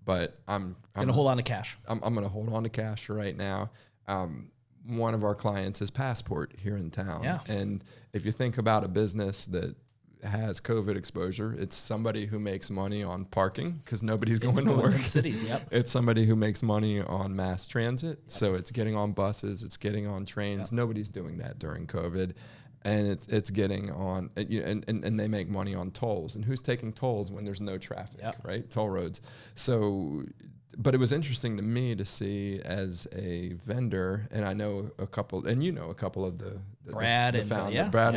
but I'm going to hold on to cash. I'm going to hold on to cash for right now. One of our clients is Passport here in town. Yeah. And if you think about a business that has COVID exposure, it's somebody who makes money on parking because nobody's going to work. In cities, yep. It's somebody who makes money on mass transit. Yep. So it's getting on buses, it's getting on trains. Yep. Nobody's doing that during COVID. And it's getting on, and they make money on tolls. And who's taking tolls when there's no traffic, right? Toll roads. So, but it was interesting to me to see as a vendor, and I know a couple, and a couple of the Brad and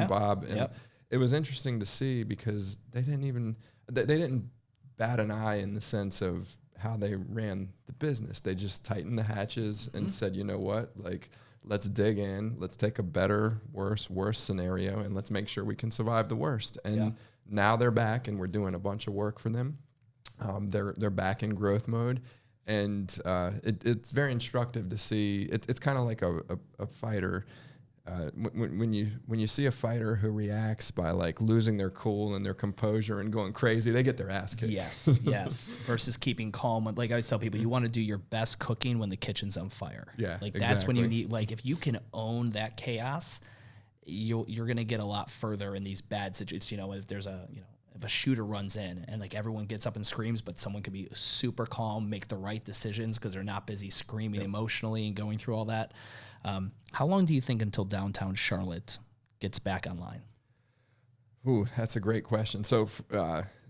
Bob. And it was interesting to see because they didn't bat an eye in the sense of how they ran the business. They just tightened the hatches and said, you know what, like, let's dig in, let's take a better, worse scenario, and let's make sure we can survive the worst. And now they're back, and we're doing a bunch of work for them. They're back in growth mode, and it's very instructive to see. It's kind of like a fighter. When you see a fighter who reacts by like losing their cool and their composure and going crazy, they get their ass kicked. Yes. Versus keeping calm. Like I always tell people, you want to do your best cooking when the kitchen's on fire. Yeah, like that's when you need. Like if you can own that chaos, you're gonna get a lot further in these bad situations. If there's if a shooter runs in and like everyone gets up and screams, but someone can be super calm, make the right decisions because they're not busy screaming emotionally and going through all that. How long do you think until downtown Charlotte gets back online? Ooh, that's a great question. So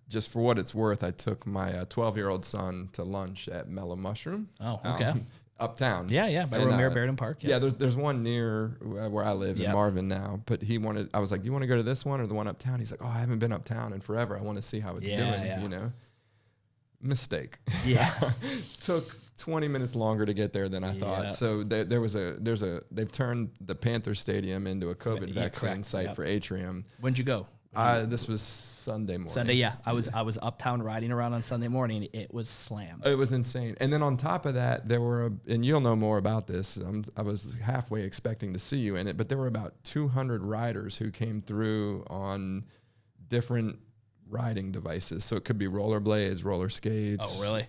just for what it's worth, I took my 12-year-old son to lunch at Mellow Mushroom. Oh, okay. Uptown. Yeah, by Romare Barrington Park. Yeah, there's one near where I live in Marvin now, but I was like, do you want to go to this one or the one uptown? He's like, oh, I haven't been uptown in forever. I want to see how it's doing, Mistake. Yeah. Took 20 minutes longer to get there than I thought. So they've turned the Panther Stadium into a COVID vaccine site for Atrium. When'd you go? This was Sunday morning. Sunday, yeah. I was uptown riding around on Sunday morning. It was slammed. It was insane. And then on top of that, there were, and you'll know more about this. I was halfway expecting to see you in it, but there were about 200 riders who came through on different riding devices. So it could be rollerblades, roller skates. Oh, really?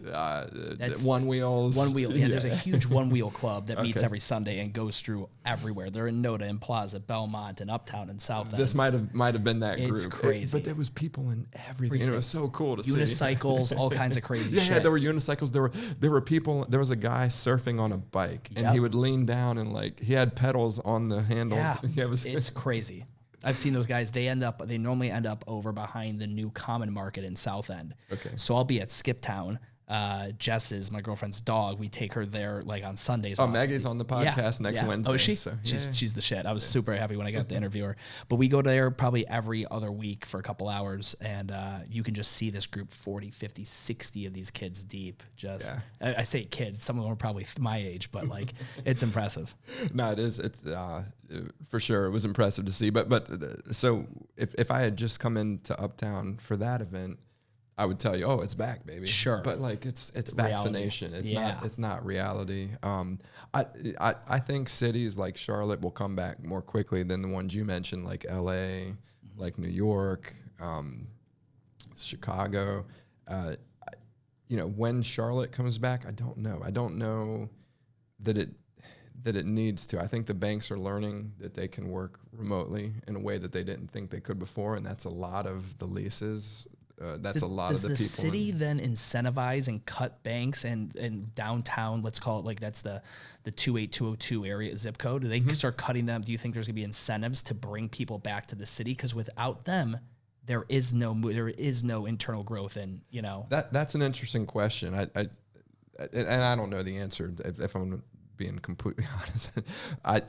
One wheels. One wheel. Yeah, there's a huge one wheel club that meets every Sunday and goes through everywhere. They're in Noda and Plaza, Belmont and Uptown and South End. This might have been that group. It's crazy. But there was people in everything. And it was so cool to see. Unicycles, all kinds of crazy shit. Yeah, there were unicycles. There were people. There was a guy surfing on a bike, and he would lean down and like he had pedals on the handles. Yeah, it's crazy. I've seen those guys. They normally end up over behind the new Common Market in South End. Okay. So I'll be at Skiptown. Jess is my girlfriend's dog. We take her there like on Sundays. Oh, Maggie's on the podcast next Wednesday. Oh, is she? So, she's the shit. I was super happy when I got to interview her. But we go there probably every other week for a couple hours, and you can just see this group 40, 50, 60 of these kids deep. I say kids. Some of them are probably my age, but like it's impressive. No, it is. It's for sure. It was impressive to see. But so if I had just come into Uptown for that event, I would tell you, oh, it's back, baby. Sure. But like it's vaccination. It's not reality. I think cities like Charlotte will come back more quickly than the ones you mentioned, like LA, like New York, Chicago. When Charlotte comes back, I don't know. I don't know that it needs to. I think the banks are learning that they can work remotely in a way that they didn't think they could before, and that's a lot of the leases. That's a lot of the people. Does the city then incentivize and cut banks and downtown, let's call it like that's the 28202 area zip code? Do they start cutting them? Do you think there's going to be incentives to bring people back to the city? Because without them, there is no internal growth. And, That's an interesting question. I don't know the answer if I'm being completely honest.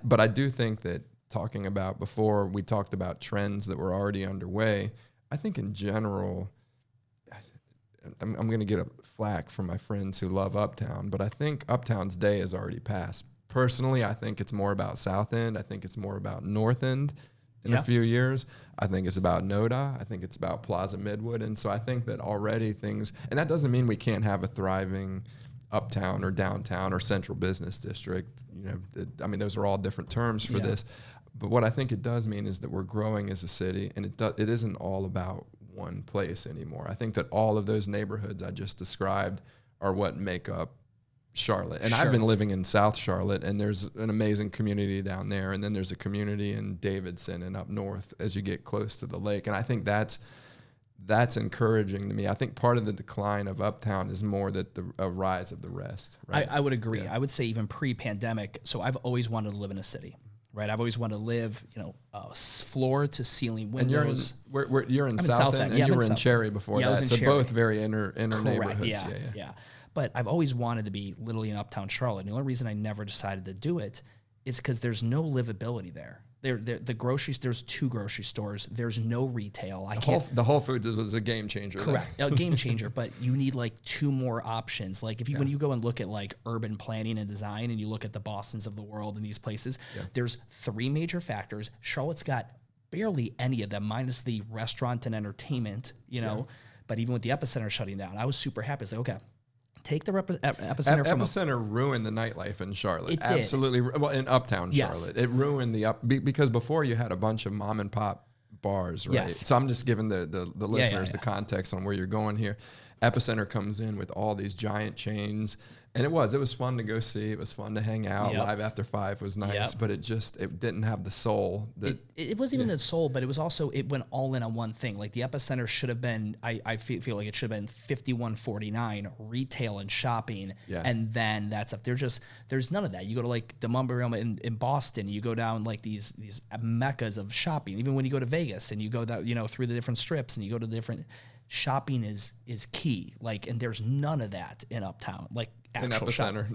But I do think that talking about before we talked about trends that were already underway, I think in general, I'm going to get a flack from my friends who love Uptown, but I think Uptown's day has already passed. Personally, I think it's more about South End. I think it's more about North End in a few years. I think it's about NODA. I think it's about Plaza Midwood. And so I think that already things, and that doesn't mean we can't have a thriving Uptown or downtown or central business district. Those are all different terms for this. But what I think it does mean is that we're growing as a city, and it isn't all about one place anymore. I think that all of those neighborhoods I just described are what make up Charlotte. And I've been living in South Charlotte, and there's an amazing community down there, and then there's a community in Davidson and up north as you get close to the lake. And I think that's encouraging to me. I think part of the decline of Uptown is more that a rise of the rest. Right? I would agree. Yeah. I would say even pre-pandemic. So I've always wanted to live in a city. Right, I've always wanted to live, floor to ceiling windows. And you're in South End, and you were in Cherry before that, so Cherry. Both very inner neighborhoods. Yeah. But I've always wanted to be literally in Uptown Charlotte. And the only reason I never decided to do it is because there's no livability there. There's 2 grocery stores. There's no retail. The Whole Foods was a game changer. Correct, a game changer. But you need like 2 more options. Like when you go and look at like urban planning and design, and you look at the Bostons of the world and these places, there's 3 major factors. Charlotte's got barely any of them, minus the restaurant and entertainment. But even with the Epicenter shutting down, I was super happy. It's like, okay, take the Epicenter from Epicenter ruined the nightlife in Charlotte. It absolutely. Well, in Uptown Charlotte, it ruined because before you had a bunch of mom and pop bars, right? Yes. So I'm just giving the listeners the context on where you're going here. Epicenter comes in with all these giant chains, and it was fun to go see. It was fun to hang out. Live After 5 was nice, but it didn't have the soul. It wasn't even the soul, but it was also, it went all in on one thing. Like the Epicenter should have been, I feel like it should have been 5149 retail and shopping, and then that's up. There's none of that. You go to like the Mumbai Realm in Boston, you go down like these meccas of shopping. Even when you go to Vegas and you go that through the different strips and you go to the different. Shopping is key, and there's none of that in Uptown, like actual Epicenter.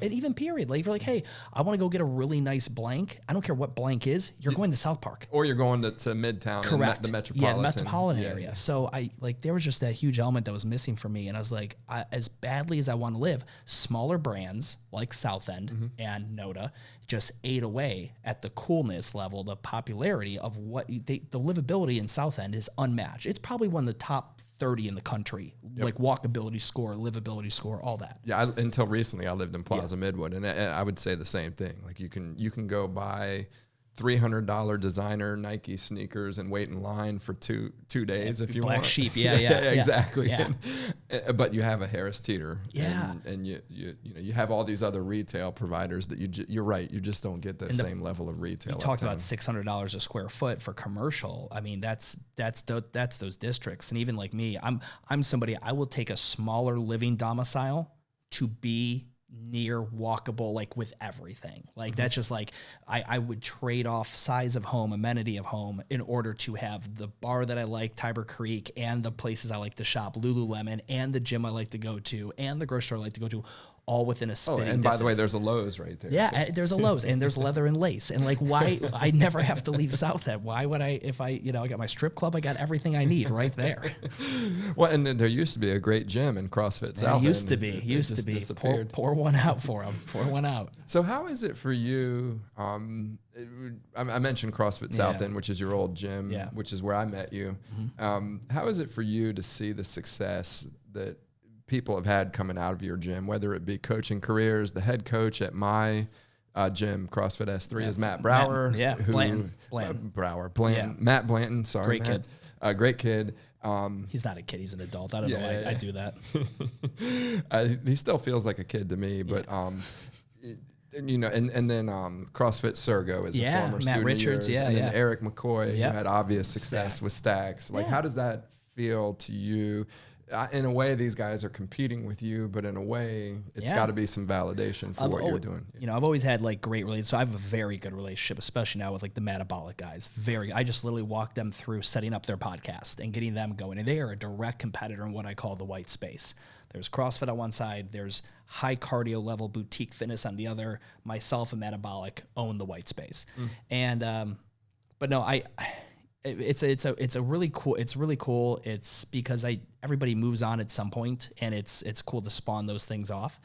And even period. Like if you're like, hey, I want to go get a really nice blank. I don't care what blank is. You're going to South Park, or you're going to Midtown. Correct. The metropolitan. The metropolitan area. So there was just that huge element that was missing for me, and I was like, as badly as I want to live, smaller brands like South End and NODA just ate away at the coolness level, the popularity of the livability in South End is unmatched. It's probably one of the top 30 in the country, like walkability score, livability score, all that. Yeah, until recently I lived in Plaza Midwood, and I would say the same thing. Like you can go buy $300 designer Nike sneakers and wait in line for two days if you want. Black sheep, exactly. Yeah. But you have a Harris Teeter, yeah, and you have all these other retail providers that you're right, you just don't get the same level of retail. You talked about $600 a square foot for commercial. I mean, that's those districts, and even like me, I'm somebody, I will take a smaller living domicile to be near walkable, like with everything. Like that's just like I would trade off size of home, amenity of home in order to have the bar that I like, Tiber Creek, and the places I like to shop, Lululemon, and the gym I like to go to, and the grocery store I like to go to, all within a Oh, spitting and by the way, distance. there's a Lowe's right there. Yeah, there's a Lowe's and there's leather and lace. And like, why? I never have to leave South End. Why would I, if I got my strip club, I got everything I need right there. Well, and then there used to be a great gym in CrossFit South End. Used to be. Disappeared. Pour one out for them. Pour one out. So how is it for you? I mentioned CrossFit South End, which is your old gym, which is where I met you. How is it for you to see the success that people have had coming out of your gym, whether it be coaching careers? The head coach at my gym, CrossFit S3, is Matt Brauer. Matt Blanton, sorry. Great kid. Great kid. He's not a kid, he's an adult. I don't know why I do that. He still feels like a kid to me, but and then CrossFit Sergo is a former Matt student Richards, of yours, and then Eric McCoy, who had obvious success with Stacks. Like, how does that feel to you? In a way, these guys are competing with you, but in a way, it's got to be some validation for what you're doing. I've always had like great relationships. So I have a very good relationship, especially now with like the metabolic guys. I just literally walked them through setting up their podcast and getting them going. And they are a direct competitor in what I call the white space. There's CrossFit on one side, there's high cardio level boutique fitness on the other. Myself and metabolic own the white space. And, but no, it's really cool. It's because everybody moves on at some point, and it's cool to spawn those things off.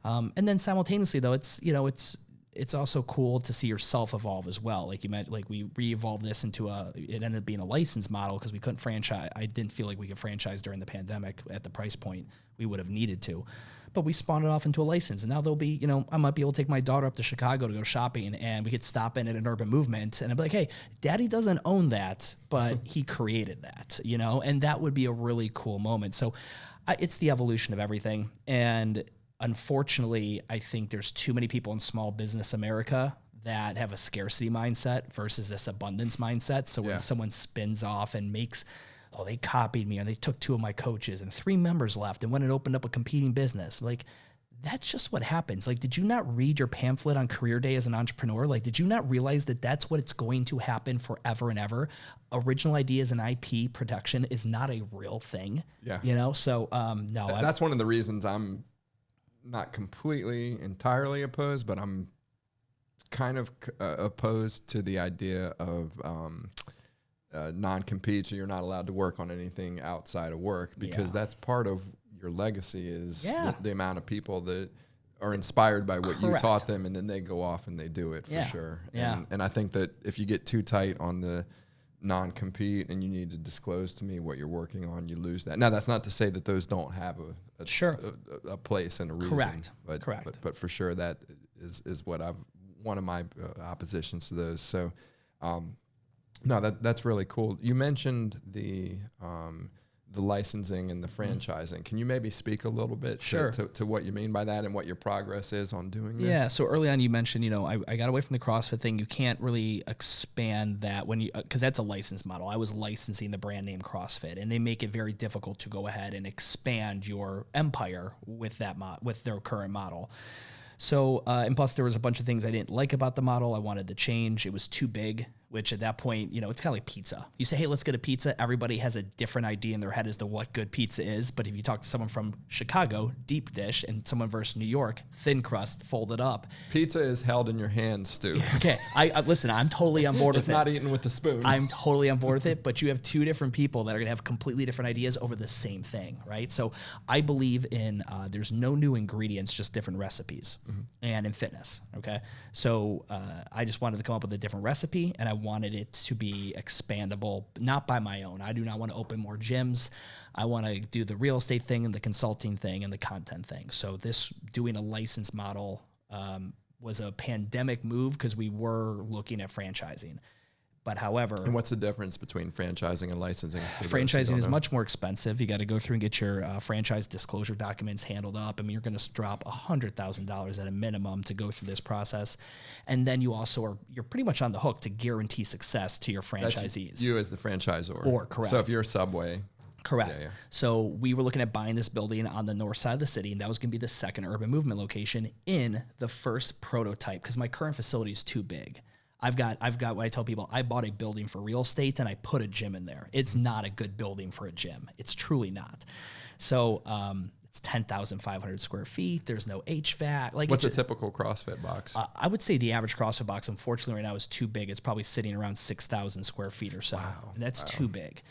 And then simultaneously though, it's also cool to see yourself evolve as well. Like you meant, like we re-evolved this into it ended up being a license model because we couldn't franchise. I didn't feel like we could franchise during the pandemic at the price point we would have needed to. But we spawned it off into a license, and now there'll be, I might be able to take my daughter up to Chicago to go shopping, and we could stop in at an Urban Movement, and I'd be like, hey, Daddy doesn't own that, but he created that, and that would be a really cool moment. So it's the evolution of everything, and unfortunately, I think there's too many people in small business America that have a scarcity mindset versus this abundance mindset. So when someone spins off and makes, they copied me, or they took 2 of my coaches and 3 members left and went and opened up a competing business. Like, that's just what happens. Like, did you not read your pamphlet on Career Day as an entrepreneur? Like, did you not realize that that's what it's going to happen forever and ever? Original ideas and IP production is not a real thing. Yeah. So, no. That's one of the reasons I'm not completely entirely opposed, but I'm kind of opposed to the idea of non-compete, so you're not allowed to work on anything outside of work, because that's part of your legacy is the amount of people that are inspired by what you taught them, and then they go off and they do it for sure. And I think that if you get too tight on the non-compete and you need to disclose to me what you're working on, you lose that. Now, that's not to say that those don't have a place and a reason. Correct. But for sure, that is what one of my oppositions to those. So, no, that's really cool. You mentioned the licensing and the franchising. Can you maybe speak a little bit to what you mean by that and what your progress is on doing this? Yeah, so early on you mentioned, I got away from the CrossFit thing. You can't really expand that because that's a license model. I was licensing the brand name CrossFit, and they make it very difficult to go ahead and expand your empire with with their current model. So, and plus there was a bunch of things I didn't like about the model. I wanted to change. It was too big, which at that point, it's kind of like pizza. You say, hey, let's get a pizza. Everybody has a different idea in their head as to what good pizza is. But if you talk to someone from Chicago, deep dish, and someone versus New York, thin crust, folded up. Pizza is held in your hands, Stu. Okay. I listen, I'm totally on board with it. It's not eaten with a spoon. I'm totally on board with it, but you have 2 different people that are going to have completely different ideas over the same thing, right? So I believe in there's no new ingredients, just different recipes. And in fitness, okay? So I just wanted to come up with a different recipe, and I wanted it to be expandable, not by my own. I do not want to open more gyms. I want to do the real estate thing and the consulting thing and the content thing. So this doing a license model was a pandemic move because we were looking at franchising. But however... And what's the difference between franchising and licensing? Franchising is much more expensive. You got to go through and get your franchise disclosure documents handled up. I mean, you're going to drop $100,000 at a minimum to go through this process. And then you also you're pretty much on the hook to guarantee success to your franchisees. That's you as the franchisor. Or correct. So if you're Subway... Correct. Yeah. So we were looking at buying this building on the north side of the city, and that was going to be the second Urban Movement location in the first prototype, because my current facility is too big. I've got what I tell people, I bought a building for real estate and I put a gym in there. It's not a good building for a gym. It's truly not. So It's 10,500 square feet. There's no HVAC. Like, what's a typical CrossFit box? I would say the average CrossFit box, unfortunately, right now is too big. It's probably sitting around 6,000 square feet or so. Wow. And that's too big.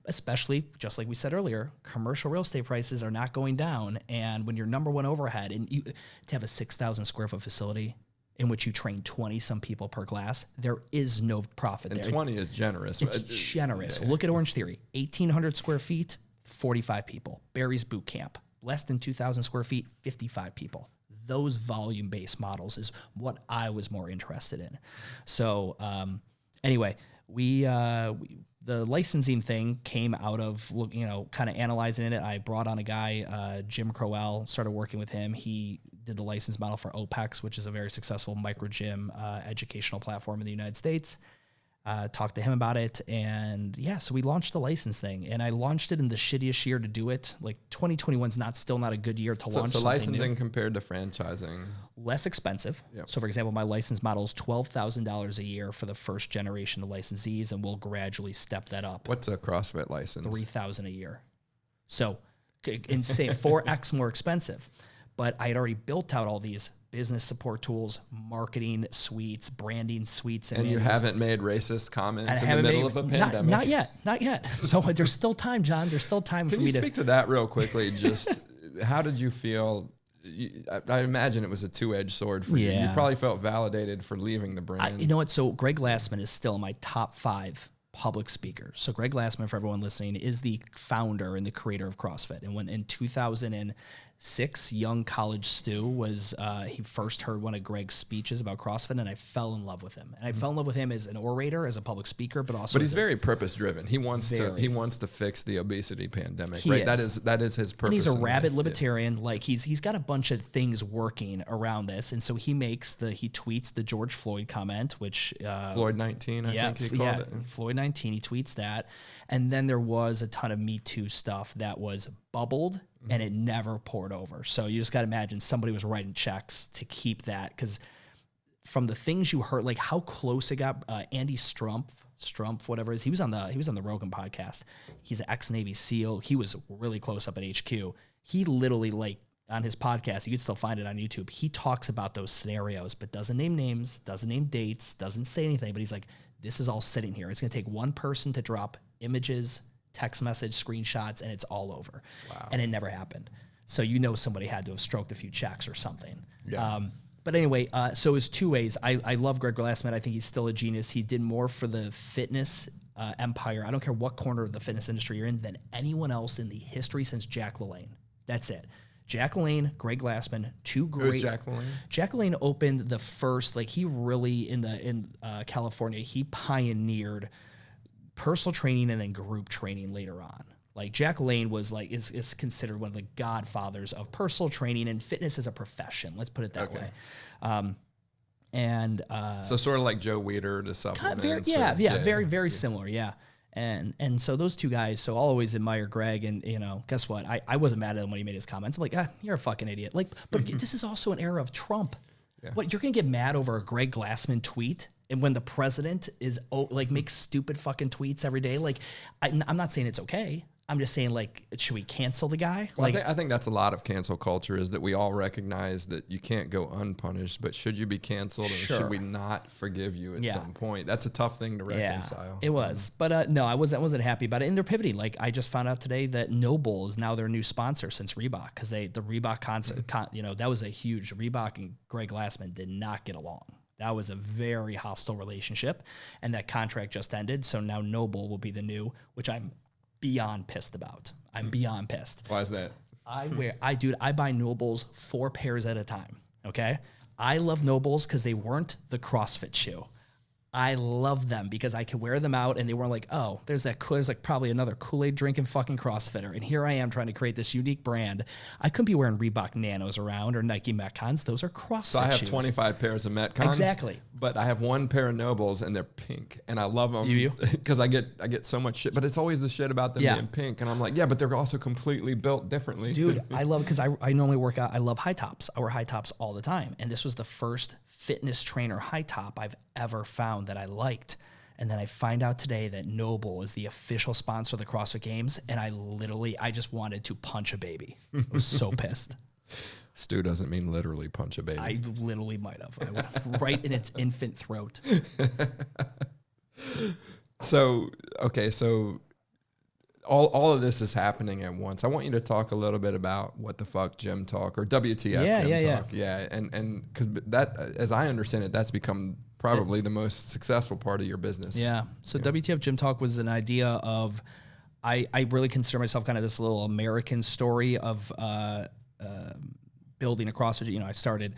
Especially, just like we said earlier, commercial real estate prices are not going down. And when your number one overhead, and to have a 6,000 square foot facility in which you train 20 some people per class, there is no profit there. And 20 is generous. It's generous. Yeah. Look at Orange Theory, 1,800 square feet, 45 people. Barry's Boot Camp, less than 2,000 square feet, 55 people. Those volume-based models is what I was more interested in. So anyway, the licensing thing came out of, kind of analyzing it. I brought on a guy, Jim Crowell, started working with him. He did the license model for OPEX, which is a very successful micro gym educational platform in the United States. Talked to him about it, and so we launched the license thing, and I launched it in the shittiest year to do it. Like 2021's still not a good year to launch. So licensing compared to franchising, less expensive. Yep. So for example, my license model is $12,000 a year for the first generation of licensees, and we'll gradually step that up. What's a CrossFit license? $3,000 a year. So insane, 4x more expensive. But I had already built out all these business support tools, marketing suites, branding suites. And you haven't made racist comments in the middle of a pandemic? Not yet. So there's still time, John. There's still time for me to... Can you speak to that real quickly? Just how did you feel? I imagine it was a two-edged sword for you. You probably felt validated for leaving the brand. You know what? So Greg Glassman is still my top 5 public speaker. So Greg Glassman, for everyone listening, is the founder and the creator of CrossFit. And when in 2006, young college Stu was, he first heard one of Greg's speeches about CrossFit, and I fell in love with him. And I fell in love with him as an orator, as a public speaker, but also. But he's very purpose driven. He wants to fix the obesity pandemic, right? That is his purpose. And he's a rabid libertarian. Yeah. Like he's got a bunch of things working around this, and so he tweets the George Floyd comment, which Floyd 19, I think he called it. Floyd 19. He tweets that, and then there was a ton of Me Too stuff that was bubbled. And it never poured over. So you just got to imagine somebody was writing checks to keep that, because from the things you heard, like how close it got. Andy Strumpf, whatever it is, he was on the Rogan podcast. He's an ex-Navy SEAL. He was really close up at HQ. He literally, like, on his podcast, you can still find it on YouTube, he talks about those scenarios, but doesn't name names, doesn't name dates, doesn't say anything. But he's like, this is all sitting here. It's going to take one person to drop images, text message, screenshots, and it's all over. Wow. And it never happened. So somebody had to have stroked a few checks or something. Yeah. But anyway, so it's two ways. I love Greg Glassman. I think he's still a genius. He did more for the fitness empire. I don't care what corner of the fitness industry you're in, than anyone else in the history since Jack LaLanne. That's it. Jack LaLanne, Greg Glassman, two great. Who's Jack LaLanne? Jack LaLanne opened the first, like he really, in California, he pioneered personal training and then group training later on. Like Jack LaLanne was like, is considered one of the godfathers of personal training and fitness as a profession. Let's put it that way. So sort of like Joe Weider to supplements. Very similar. Yeah. And so those two guys, so I'll always admire Greg, and guess what? I wasn't mad at him when he made his comments. I'm like, you're a fucking idiot. Like, but this is also an era of Trump. Yeah. What, you're going to get mad over a Greg Glassman tweet? And when the president is makes stupid fucking tweets every day, like I'm not saying it's okay. I'm just saying, like, should we cancel the guy? Well, I think that's a lot of cancel culture, is that we all recognize that you can't go unpunished, but should you be canceled, and should we not forgive you at some point? That's a tough thing to reconcile. It was, but no, I wasn't happy about it. And they're pivoting. Like, I just found out today that Noble is now their new sponsor since Reebok, because the Reebok concert, that was a huge. Reebok and Greg Glassman did not get along. That was a very hostile relationship, and that contract just ended. So now Noble will be the new, which I'm beyond pissed about. I'm beyond pissed. Why is that? I buy Nobles 4 pairs at a time. Okay. I love Nobles because they weren't the CrossFit shoe. I love them because I could wear them out, and they weren't like, oh, there's like probably another Kool-Aid drinking fucking CrossFitter. And here I am trying to create this unique brand. I couldn't be wearing Reebok Nanos around or Nike Metcons. Those are CrossFit shoes. So I have 25 pairs of Metcons. Exactly. But I have 1 pair of Nobles, and they're pink, and I love them because I get so much shit. But it's always the shit about them being pink, and I'm like, but they're also completely built differently. Dude, I love, because I normally work out. I love high tops. I wear high tops all the time, and this was the first fitness trainer high top I've ever found that I liked. And then I find out today that Noble is the official sponsor of the CrossFit Games. And I just wanted to punch a baby. I was so pissed. Stu doesn't mean literally punch a baby. I literally might have. I went right in its infant throat. So all of this is happening at once. I want you to talk a little bit about what the fuck GymTalk or WTF GymTalk. Yeah. And because that, as I understand it, that's become probably the most successful part of your business. Yeah. So WTF GymTalk was an idea of, I really consider myself kind of this little American story of building a CrossFit. You know, I started,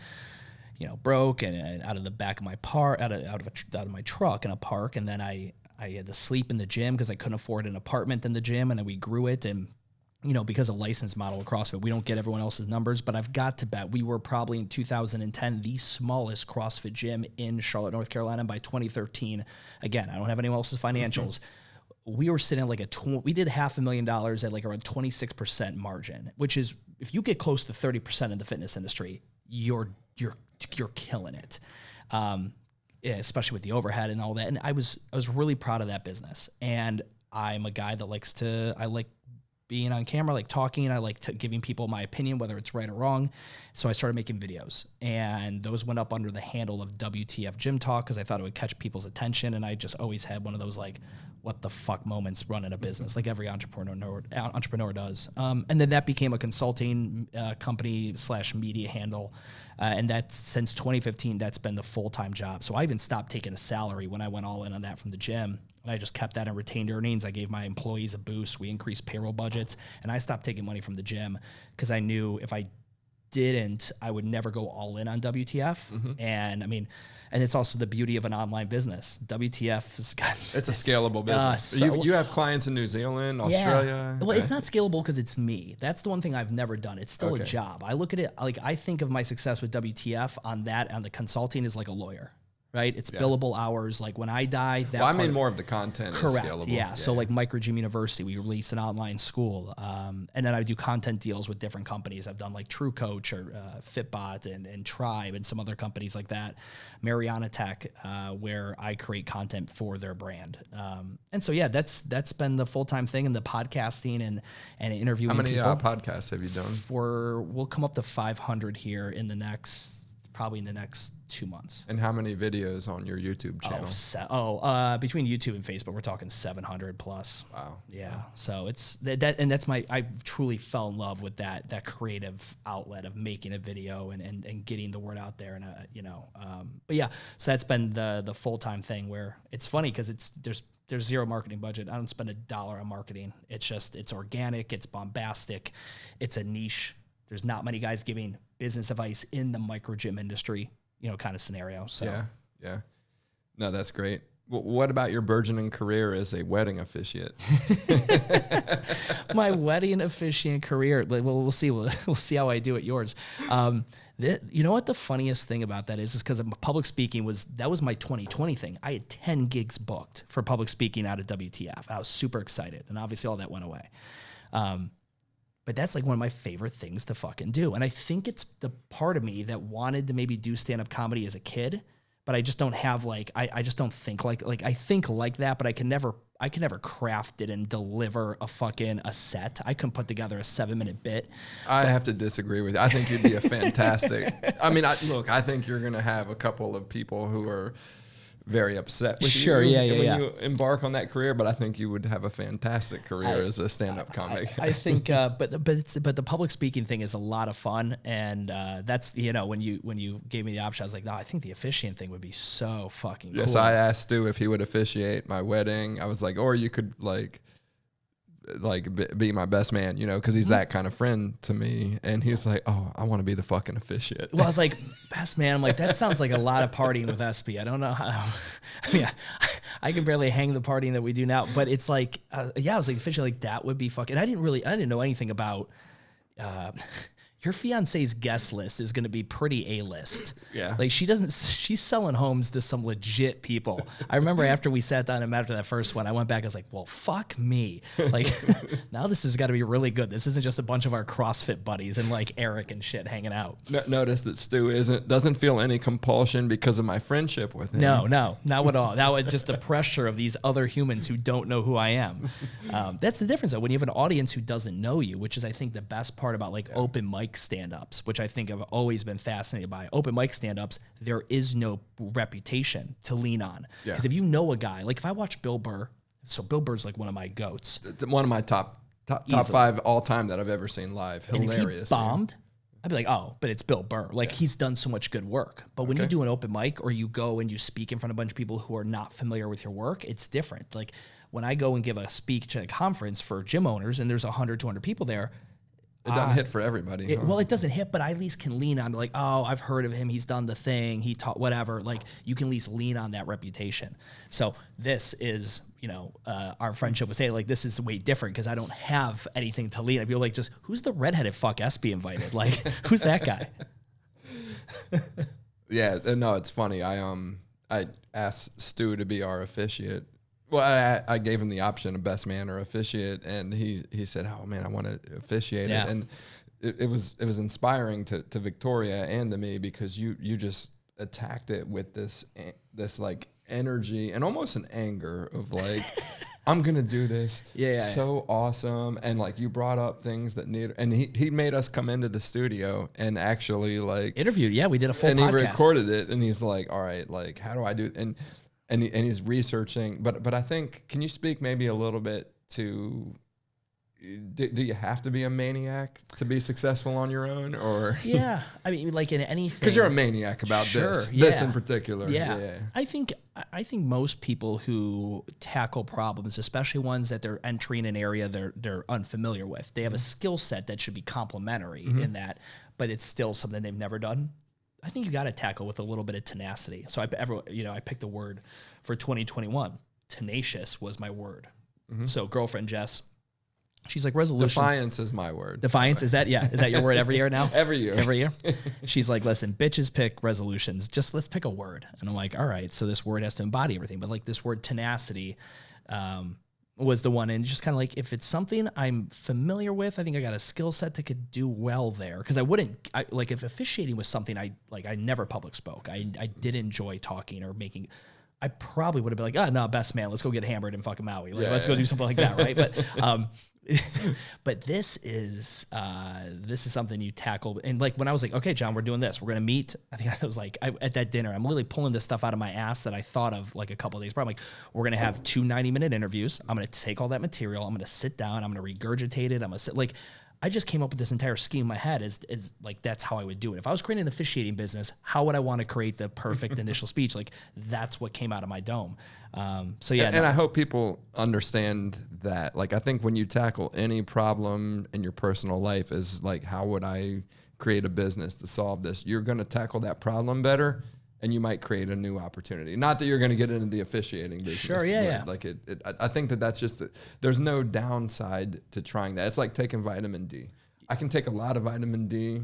you know, broke and out of the back of my out of my truck in a park, and then I had to sleep in the gym because I couldn't afford an apartment in the gym, and then we grew it. And, you know, because of license model of CrossFit, we don't get everyone else's numbers, but I've got to bet we were probably in 2010 the smallest CrossFit gym in Charlotte, North Carolina. By 2013, again, I don't have anyone else's financials. We were sitting at like we did $500,000 at like around 26% margin, which is, if you get close to 30% in the fitness industry, you're killing it. Yeah, especially with the overhead and all that. And I was really proud of that business. And I'm a guy that I like being on camera, like talking. I like giving people my opinion, whether it's right or wrong. So I started making videos, and those went up under the handle of WTF GymTalk because I thought it would catch people's attention. And I just always had one of those like, what the fuck moments running a business, like every entrepreneur does. And then that became a consulting company / media handle. And that's since 2015, that's been the full-time job. So I even stopped taking a salary when I went all in on that from the gym. And I just kept that in retained earnings. I gave my employees a boost. We increased payroll budgets. And I stopped taking money from the gym because I knew if I didn't, I would never go all in on WTF. And I mean, and it's also the beauty of an online business. WTF has got... It's a scalable business. You have clients in New Zealand, Australia? Well, it's not scalable because it's me. That's the one thing I've never done. It's still a job. I look at it, like I think of my success with WTF on the consulting is like a lawyer. Right? It's billable hours. Like when I die, I mean more of the content is scalable. Yeah. So like Micro Gym University, we release an online school. And then I do content deals with different companies. I've done like True Coach or Fitbot and Tribe and some other companies like that. Mariana Tech, where I create content for their brand. And so, yeah, that's been the full-time thing, and the podcasting and interviewing people. How many podcasts have you done? We'll come up to 500 here in the next 2 months. And how many videos on your YouTube channel? Between YouTube and Facebook, we're talking 700 plus. Wow. Yeah. Wow. So it's that, and that's I truly fell in love with that creative outlet of making a video and getting the word out there. And, but yeah, so that's been the full-time thing, where it's funny because there's zero marketing budget. I don't spend $1 on marketing. It's organic. It's bombastic. It's a niche. There's not many guys giving business advice in the micro gym industry, kind of scenario. So yeah. No, that's great. What about your burgeoning career as a wedding officiant? My wedding officiant career. Well, we'll see. We'll see how I do at yours. You know what the funniest thing about that is because public speaking was my 2020 thing. I had 10 gigs booked for public speaking out of WTF. I was super excited, and obviously all that went away. But that's like one of my favorite things to fucking do. And I think it's the part of me that wanted to maybe do stand-up comedy as a kid, but I just don't have I just don't think like I think like that, but I can never craft it and deliver a set. I couldn't put together a 7-minute bit. I have to disagree with you. I think you'd be a fantastic, I think you're going to have a couple of people who are very upset with you when you embark on that career, but I think you would have a fantastic career as a stand-up comic. I think, but the public speaking thing is a lot of fun, and that's when you gave me the option, I was like, no, I think the officiant thing would be so fucking cool. Yes, I asked Stu if he would officiate my wedding. I was like, or you could be my best man, because he's that kind of friend to me. And he's like, oh, I want to be the fucking officiant. Well, I was like, best man. I'm like, that sounds like a lot of partying with SP. I don't know how. I can barely hang the partying that we do now. But it's like, I was like, officially, like that would be fucking. I didn't know anything about. your fiance's guest list is going to be pretty A-list. Yeah. Like she's selling homes to some legit people. I remember after we sat down and met after that first one, I went back, I was like, well, fuck me. Like now this has got to be really good. This isn't just a bunch of our CrossFit buddies and like Eric and shit hanging out. Notice that Stu doesn't feel any compulsion because of my friendship with him. No, not at all. Now it's just the pressure of these other humans who don't know who I am. That's the difference though. When you have an audience who doesn't know you, which is I think the best part about like open mic stand-ups, which I think I've always been fascinated by. Open mic stand-ups, there is no reputation to lean on. Because if you know a guy, like if I watch Bill Burr, so Bill Burr's like one of my goats. One of my top 5 all time that I've ever seen live. Hilarious. And if he bombed, I'd be like, oh, but it's Bill Burr. Like he's done so much good work. But when you do an open mic or you go and you speak in front of a bunch of people who are not familiar with your work, it's different. Like when I go and give a speech at a conference for gym owners and there's 100, 200 people there, it doesn't hit for everybody. Well, it doesn't hit, but I at least can lean on like, oh, I've heard of him. He's done the thing. He taught whatever. Like you can at least lean on that reputation. So this is, our friendship would say like, this is way different because I don't have anything to lean. I'd be like, just who's the redheaded fuck SB invited? Like, who's that guy? Yeah, no, it's funny. I asked Stu to be our officiate. Well, I gave him the option of best man or officiate, and he said, "Oh man, I want to officiate it." And it was inspiring to Victoria and to me because you just attacked it with this like energy and almost an anger of like, I'm gonna do this. So awesome, and like you brought up things that need, and he made us come into the studio and actually like interviewed. Yeah, we did a full podcast. And he recorded it, and he's like, "All right, like how do I do?" And he's researching, but I think, can you speak maybe a little bit to, do you have to be a maniac to be successful on your own, or? Yeah, I mean, like in anything. Because you're a maniac about this in particular. Yeah. I think most people who tackle problems, especially ones that they're entering an area they're unfamiliar with, they have a skill set that should be complementary in that, but it's still something they've never done. I think you got to tackle with a little bit of tenacity. So I picked a word for 2021. Tenacious was my word. So girlfriend Jess, she's like, resolution. Defiance is my word. Defiance, is that your word every year now? Every year. She's like, listen, bitches pick resolutions. Just let's pick a word. And I'm like, all right, so this word has to embody everything. But like this word tenacity was the one. And just kind of like, if it's something I'm familiar with, I think I got a skill set that could do well there. Because if officiating was something I never public spoke. I did enjoy talking or making. I probably would have been like, oh, no, best man, let's go get hammered in fucking Maui. Like, let's go do something like that, right? But this is something you tackle. And like when I was like, okay, John, we're doing this. We're going to meet. I think I was like, at that dinner, I'm literally pulling this stuff out of my ass that I thought of like a couple of days. Probably like, we're going to have 2 90-minute interviews. I'm going to take all that material. I'm going to sit down. I'm going to regurgitate it. I'm going to sit like, I just came up with this entire scheme in my head is like, that's how I would do it. If I was creating an officiating business, how would I want to create the perfect initial speech? Like that's what came out of my dome. And I hope people understand that. Like, I think when you tackle any problem in your personal life is like, how would I create a business to solve this? You're going to tackle that problem better, and you might create a new opportunity. Not that you're going to get into the officiating business. Sure, yeah. Like I think that's just, there's no downside to trying that. It's like taking vitamin D. I can take a lot of vitamin D.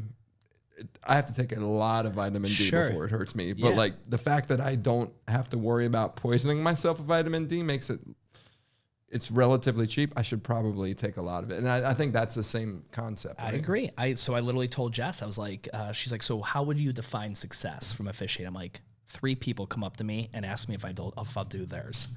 I have to take a lot of vitamin D before it hurts me. But like the fact that I don't have to worry about poisoning myself with vitamin D makes it's relatively cheap. I should probably take a lot of it. And I think that's the same concept. Right? I agree. So I literally told Jess, I was like, she's like, so how would you define success from officiating? I'm like, 3 people come up to me and ask me if I'll do theirs.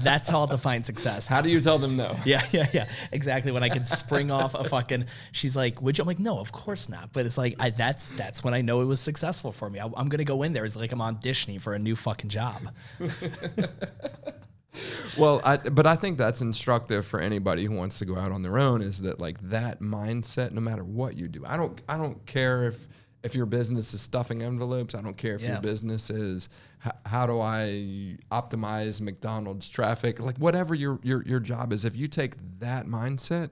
That's how I'll define success. How do you tell them no? Yeah. Exactly. When I can spring off a fucking, she's like, would you? I'm like, no, of course not. But it's like, that's when I know it was successful for me. I'm going to go in there. It's like I'm auditioning for a new fucking job. Well, but I think that's instructive for anybody who wants to go out on their own, is that like that mindset, no matter what you do. I don't care if your business is stuffing envelopes. I don't care if your business is how do I optimize McDonald's traffic, like whatever your job is. If you take that mindset,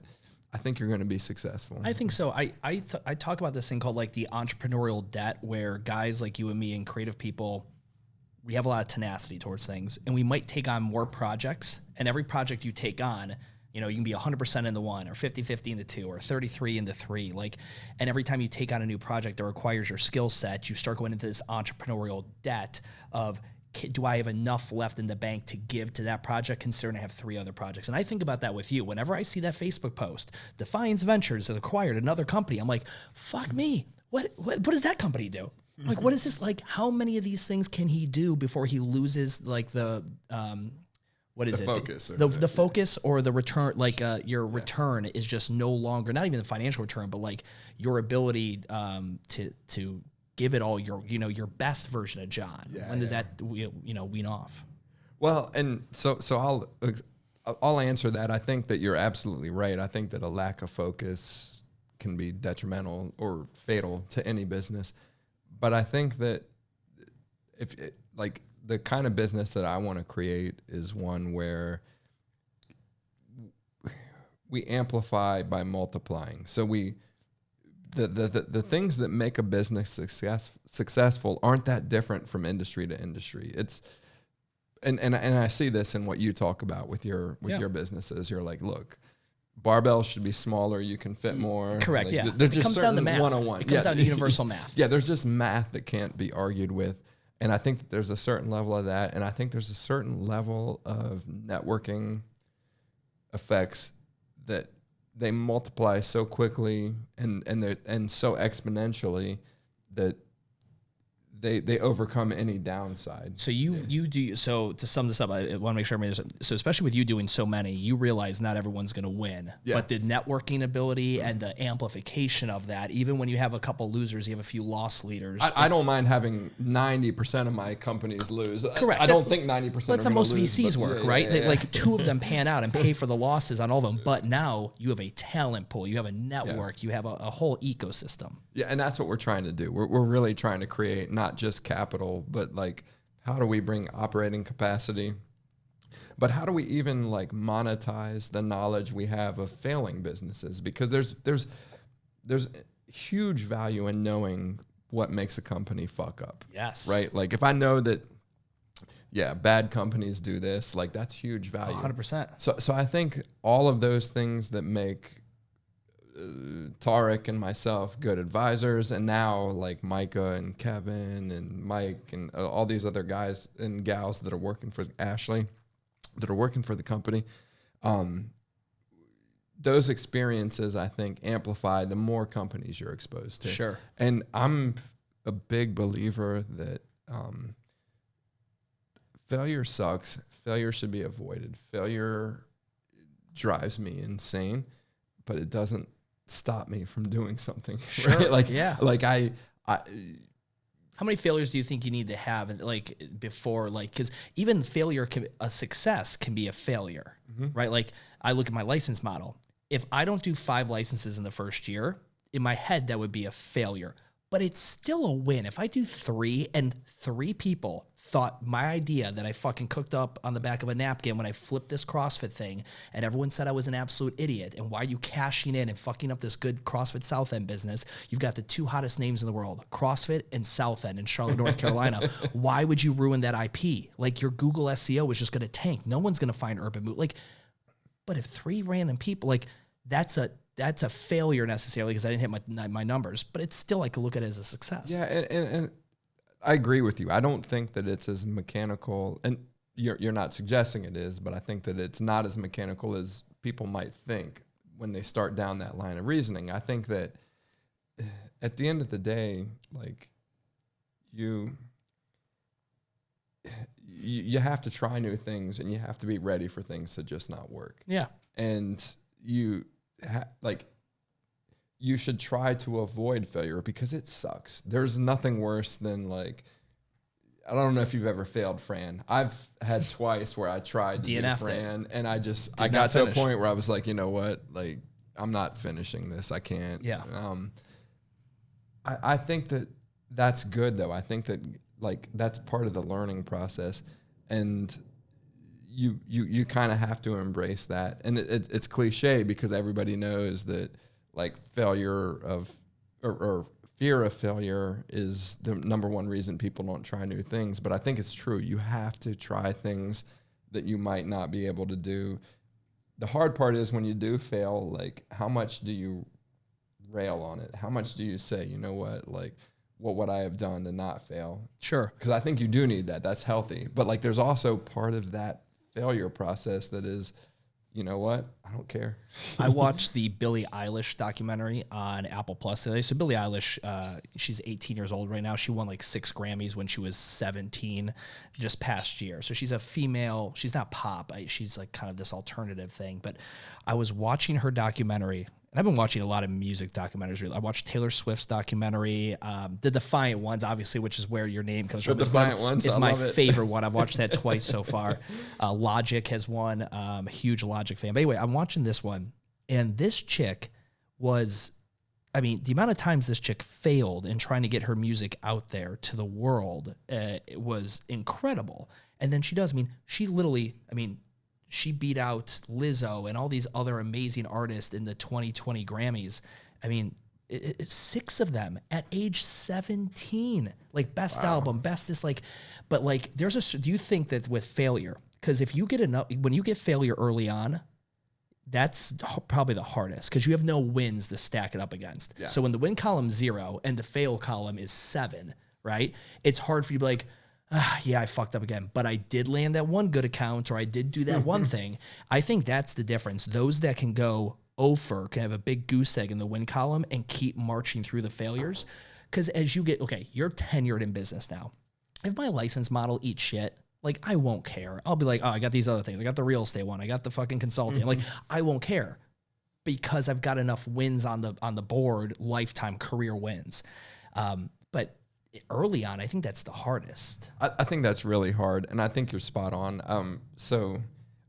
I think you're going to be successful. I think so. I talk about this thing called like the entrepreneurial debt, where guys like you and me and creative people, we have a lot of tenacity towards things, and we might take on more projects, and every project you take on, You know, you can be 100% in the one, or 50-50 in the two, or 33 in the three. Like, and every time you take on a new project that requires your skill set, you start going into this entrepreneurial debt of, do I have enough left in the bank to give to that project, considering I have 3 other projects? And I think about that with you. Whenever I see that Facebook post, Defiance Ventures has acquired another company, I'm like, fuck me. What does that company do? Like, what is this? Like, how many of these things can he do before he loses, like, the, what is the it? Focus The focus or the return, like, your return is just no longer, not even the financial return, but like your ability to give it all your best version of John. When does that wean off? Well, and so I'll answer that. I think that you're absolutely right. I think that a lack of focus can be detrimental or fatal to any business. But I think that the kind of business that I want to create is one where we amplify by multiplying. So the things that make a business successful aren't that different from industry to industry. It's and I see this in what you talk about with your businesses. You're like, look, barbells should be smaller. You can fit more. Correct. Like, Yeah. There's just comes down to math. 101. It comes down to universal math. Yeah. There's just math that can't be argued with. And I think that there's a certain level of that. And I think there's a certain level of networking effects that they multiply so quickly and so exponentially that they overcome any downside. So you do, so to sum this up, I want to make sure so especially with you doing so many, you realize not everyone's going to win, but the networking ability and the amplification of that, even when you have a couple losers, you have a few loss leaders. I don't mind having 90% of my companies lose. Correct. I don't think 90% That's how most VCs work, right? Like 2 of them pan out and pay for the losses on all of them. But now you have a talent pool, you have a network, you have a whole ecosystem. Yeah, and that's what we're trying to do. We're really trying to create not just capital, but like, how do we bring operating capacity? But how do we even like monetize the knowledge we have of failing businesses? Because there's huge value in knowing what makes a company fuck up. Yes. Right? Like if I know that, bad companies do this, like that's huge value. 100%. So I think all of those things that make Tarek and myself good advisors, and now like Micah and Kevin and Mike and all these other guys and gals that are working for Ashley, that are working for the company, those experiences I think amplify the more companies you're exposed to. Sure. And I'm a big believer that failure sucks. Failure should be avoided. Failure drives me insane, but it doesn't stop me from doing something. Sure. Right? Like, yeah. Like I how many failures do you think you need to have, like, before, like, because even failure a success can be a failure, right? Like, I look at my license model. If I don't do 5 licenses in the first year, in my head, that would be a failure. But it's still a win. If I do 3 and 3 people thought my idea that I fucking cooked up on the back of a napkin when I flipped this CrossFit thing, and everyone said I was an absolute idiot, and why are you cashing in and fucking up this good CrossFit South End business? You've got the 2 hottest names in the world, CrossFit and South End in Charlotte, North Carolina. Why would you ruin that IP? Like, your Google SEO is just going to tank. No one's going to find UrbanMvmnt. Like, but if 3 random people, like, that's a failure necessarily because I didn't hit my numbers, but it's still, I could look at it as a success. Yeah, and I agree with you. I don't think that it's as mechanical, and you're not suggesting it is, but I think that it's not as mechanical as people might think when they start down that line of reasoning. I think that at the end of the day, like, you have to try new things, and you have to be ready for things to just not work. Yeah. And you should try to avoid failure because it sucks. There's nothing worse than, like, I don't know if you've ever failed Fran. I've had twice where I tried to do Fran, and I got to a point where I was like, you know what, like, I'm not finishing this. I can't. Yeah. I think that that's good though. I think that, like, that's part of the learning process, and you kind of have to embrace that. And it's cliche because everybody knows that, like, failure or fear of failure is the number one reason people don't try new things. But I think it's true. You have to try things that you might not be able to do the hard part is when you do fail, like how much do you rail on it? How much do you say, you know what, like what would I have done to not fail? Sure. Because I think you do need that. That's healthy. But like there's also part of that failure process that is, you know what, I don't care. I watched the Billie Eilish documentary on Apple Plus today. So Billie Eilish, she's 18 years old right now. She won like 6 Grammys when she was 17 just past year. So she's a female. She's not pop. She's like kind of this alternative thing. But I was watching her documentary. And I've been watching a lot of music documentaries. I watched Taylor Swift's documentary, the Defiant Ones, obviously, which is where your name comes from. The Defiant Ones is my favorite one. I've watched that twice so far. Logic has one. A huge Logic fan. But anyway, I'm watching this one, and this chick was, I mean, the amount of times this chick failed in trying to get her music out there to the world, it was incredible. And then she does. I mean, she literally, she beat out Lizzo and all these other amazing artists in the 2020 Grammys. I mean, 6 of them at age 17, like best album, best this, like, but like do you think that with failure, because if you get when you get failure early on, that's probably the hardest because you have no wins to stack it up against. Yeah. So when the win column's 0 and the fail column is 7, right? It's hard for you to be like, yeah, I fucked up again, but I did land that one good account, or I did do that one thing. I think that's the difference. Those that can go over can have a big goose egg in the win column and keep marching through the failures. Because as you get, okay, you're tenured in business now. If my license model eats shit, like I won't care. I'll be like, oh, I got these other things. I got the real estate one. I got the fucking consulting. Like I won't care because I've got enough wins on the board, lifetime career wins. But early on, I think that's the hardest. I think that's really hard, and I think you're spot on. So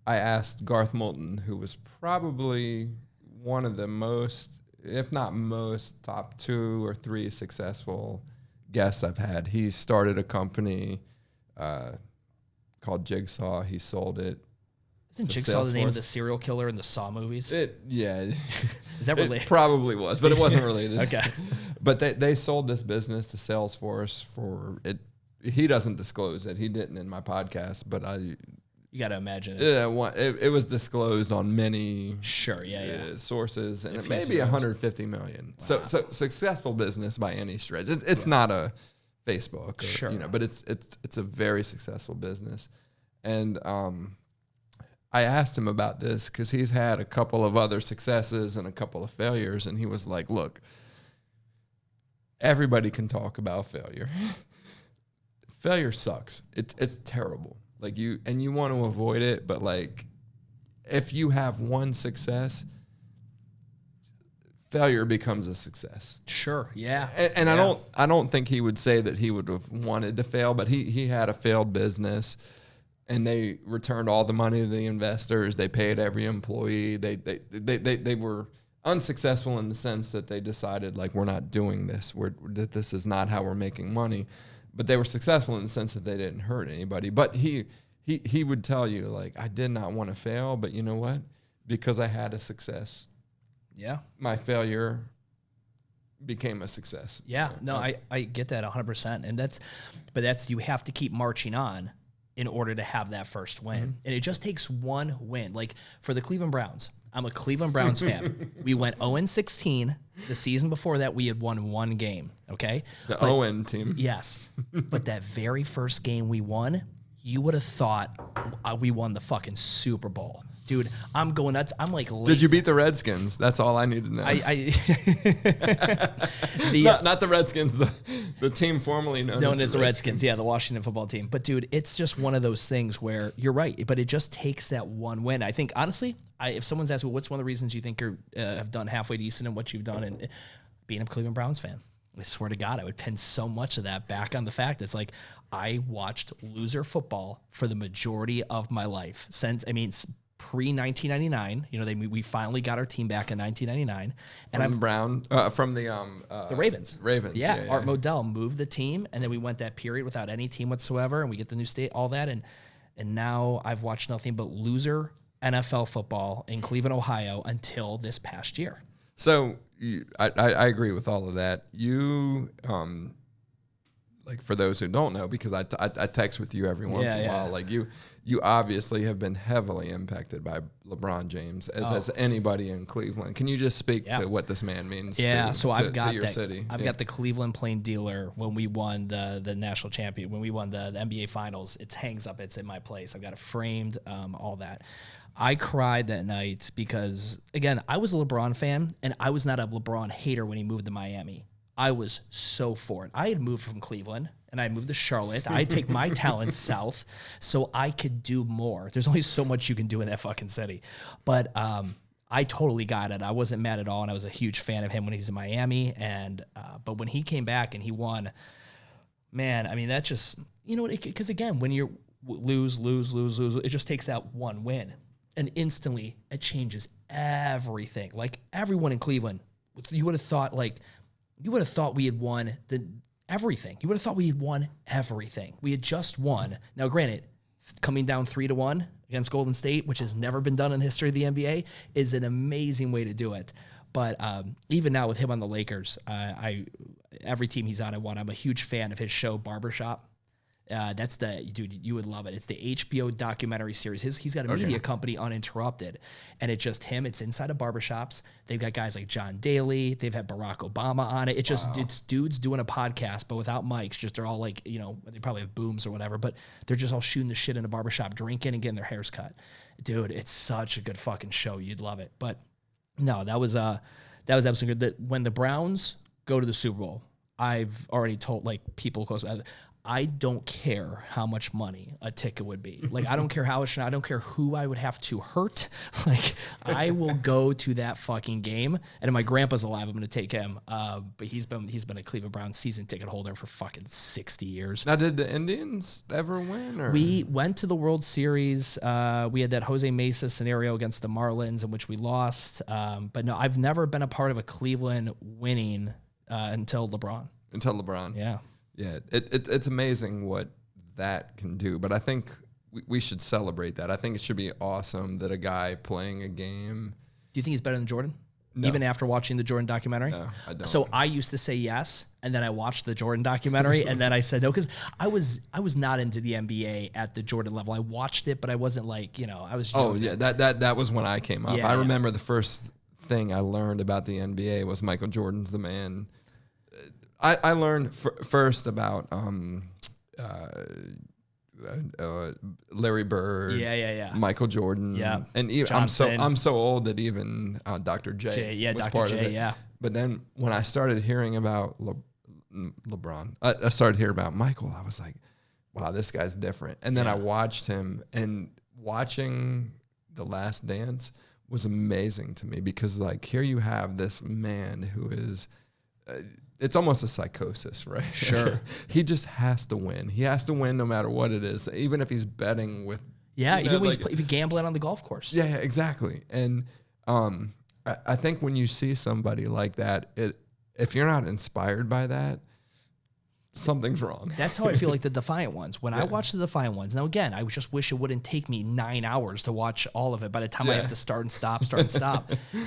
I asked Garth Moulton, who was probably one of the most, if not most, top 2 or 3 successful guests I've had. He started a company called Jigsaw. He sold it. Isn't Jigsaw the name of the serial killer in the Saw movies? Yeah. Is that related? It probably was, but it wasn't related. Okay. But they sold this business to Salesforce for it. He doesn't disclose it. He didn't in my podcast, but you got to imagine. It was disclosed on many sources, and it may be $150 million. Wow. So successful business by any stretch. It's not a Facebook, but it's a very successful business. And I asked him about this because he's had a couple of other successes and a couple of failures, and he was like, "Look, everybody can talk about failure. Failure sucks. It's terrible. Like you want to avoid it, but like if you have one success, failure becomes a success." Sure. Yeah. And I don't think he would say that he would have wanted to fail, but he had a failed business, and they returned all the money to the investors. They paid every employee. They were unsuccessful in the sense that they decided, like, we're not doing this. This is not how we're making money. But they were successful in the sense that they didn't hurt anybody. But he would tell you, like, I did not want to fail, but you know what? Because I had a success. Yeah. My failure became a success. Yeah. No, I get that 100%. And that's you have to keep marching on in order to have that first win. Mm-hmm. And it just takes one win. Like for the Cleveland Browns, I'm a Cleveland Browns fan. We went 0-16. The season before that, we had won 1 game, okay? The Owen team. Yes. But that very first game we won, you would have thought we won the fucking Super Bowl. Dude, I'm going nuts. I'm like late. Did you beat the Redskins? That's all I need to know. Not the Redskins, the team formerly known as the Redskins. Yeah, the Washington football team. But dude, it's just one of those things where you're right, but it just takes that one win. I think honestly, if someone's asked me what's one of the reasons you think you have done halfway decent in what you've done, and being a Cleveland Browns fan, I swear to God, I would pin so much of that back on the fact that it's like I watched loser football for the majority of my life pre-1999, we finally got our team back in 1999. And from the Ravens. Ravens. Yeah. Art Modell moved the team, and then we went that period without any team whatsoever, and we get the new state, all that. And now I've watched nothing but loser NFL football in Cleveland, Ohio until this past year. So I agree with all of that. You like for those who don't know, because I text with you every once in a while, like you obviously have been heavily impacted by LeBron James, as has anybody in Cleveland. Can you just speak to what this man means to your city? I've got the Cleveland Plain Dealer when we won the national champion, when we won the NBA Finals. It hangs up. It's in my place. I've got it framed, all that. I cried that night because, again, I was a LeBron fan, and I was not a LeBron hater when he moved to Miami. I was so for it. I had moved from Cleveland, and I moved to Charlotte. I take my talents south so I could do more. There's only so much you can do in that fucking city. But I totally got it. I wasn't mad at all, and I was a huge fan of him when he was in Miami. And but when he came back and he won, man, I mean, that just, you know what? Because, again, when you lose, it just takes that one win. And instantly, it changes everything. Like, everyone in Cleveland, you would have thought, we had won everything. You would have thought we had won everything. We had just won. Now, granted, coming down 3-1 against Golden State, which has never been done in the history of the NBA, is an amazing way to do it. But even now with him on the Lakers, every team he's on, I won. I'm a huge fan of his show, Barbershop. That's dude, you would love it. It's the HBO documentary series. He's got a media company, Uninterrupted, and it's just him. It's inside of barbershops. They've got guys like John Daly. They've had Barack Obama on it. It's dudes doing a podcast, but without mics. Just they're all like, they probably have booms or whatever, but they're just all shooting the shit in a barbershop, drinking and getting their hairs cut. Dude, it's such a good fucking show. You'd love it. But no, that was absolutely good. When the Browns go to the Super Bowl, I've already told people close by, I don't care how much money a ticket would be. Like, I don't care how much, I don't care who I would have to hurt. Like, I will go to that fucking game. And if my grandpa's alive, I'm going to take him. But he's been a Cleveland Browns season ticket holder for fucking 60 years. Now, did the Indians ever win? Or? We went to the World Series. We had that Jose Mesa scenario against the Marlins in which we lost. But no, I've never been a part of a Cleveland winning until LeBron. Yeah. Yeah, it's amazing what that can do, but I think we should celebrate that. I think it should be awesome that a guy playing a game. Do you think he's better than Jordan? No. Even after watching the Jordan documentary? No, I don't. So I used to say yes, and then I watched the Jordan documentary, and then I said no, because I was not into the NBA at the Jordan level. I watched it, but I wasn't I was. Oh yeah, that was when I came up. I remember the first thing I learned about the NBA was Michael Jordan's the man. I learned first about Larry Bird, Michael Jordan, and even, I'm so old that even Dr. J was part of it. But then when I started hearing about LeBron, I started hearing about Michael. I was like, wow, this guy's different. And then I watched him, and watching The Last Dance was amazing to me because here you have this man who is. It's almost a psychosis, right? Sure. He just has to win. He has to win no matter what it is, even if he's betting with. Yeah, even when he's gambling on the golf course. Yeah, exactly. And I think when you see somebody like that, if you're not inspired by that, something's wrong. That's how I feel like the Defiant ones. When I watch the Defiant ones, now again, I just wish it wouldn't take me 9 hours to watch all of it by the time I have to start and stop.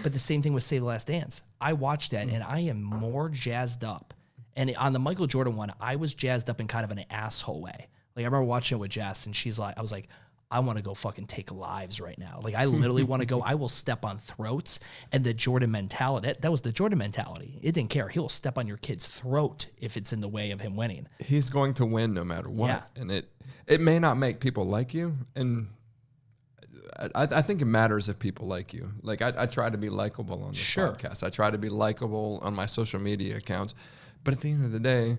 But the same thing with Say the Last Dance. I watched that and I am more jazzed up. And on the Michael Jordan one, I was jazzed up in kind of an asshole way. Like, I remember watching it with Jess, and I was like, I want to go fucking take lives right now. Like, I literally want to go, I will step on throats. And the Jordan mentality, that was the Jordan mentality. It didn't care. He'll step on your kid's throat if it's in the way of him winning. He's going to win no matter what. Yeah. And it may not make people like you. And I think it matters if people like you. Like, I try to be likable on this podcast. I try to be likable on my social media accounts. But at the end of the day,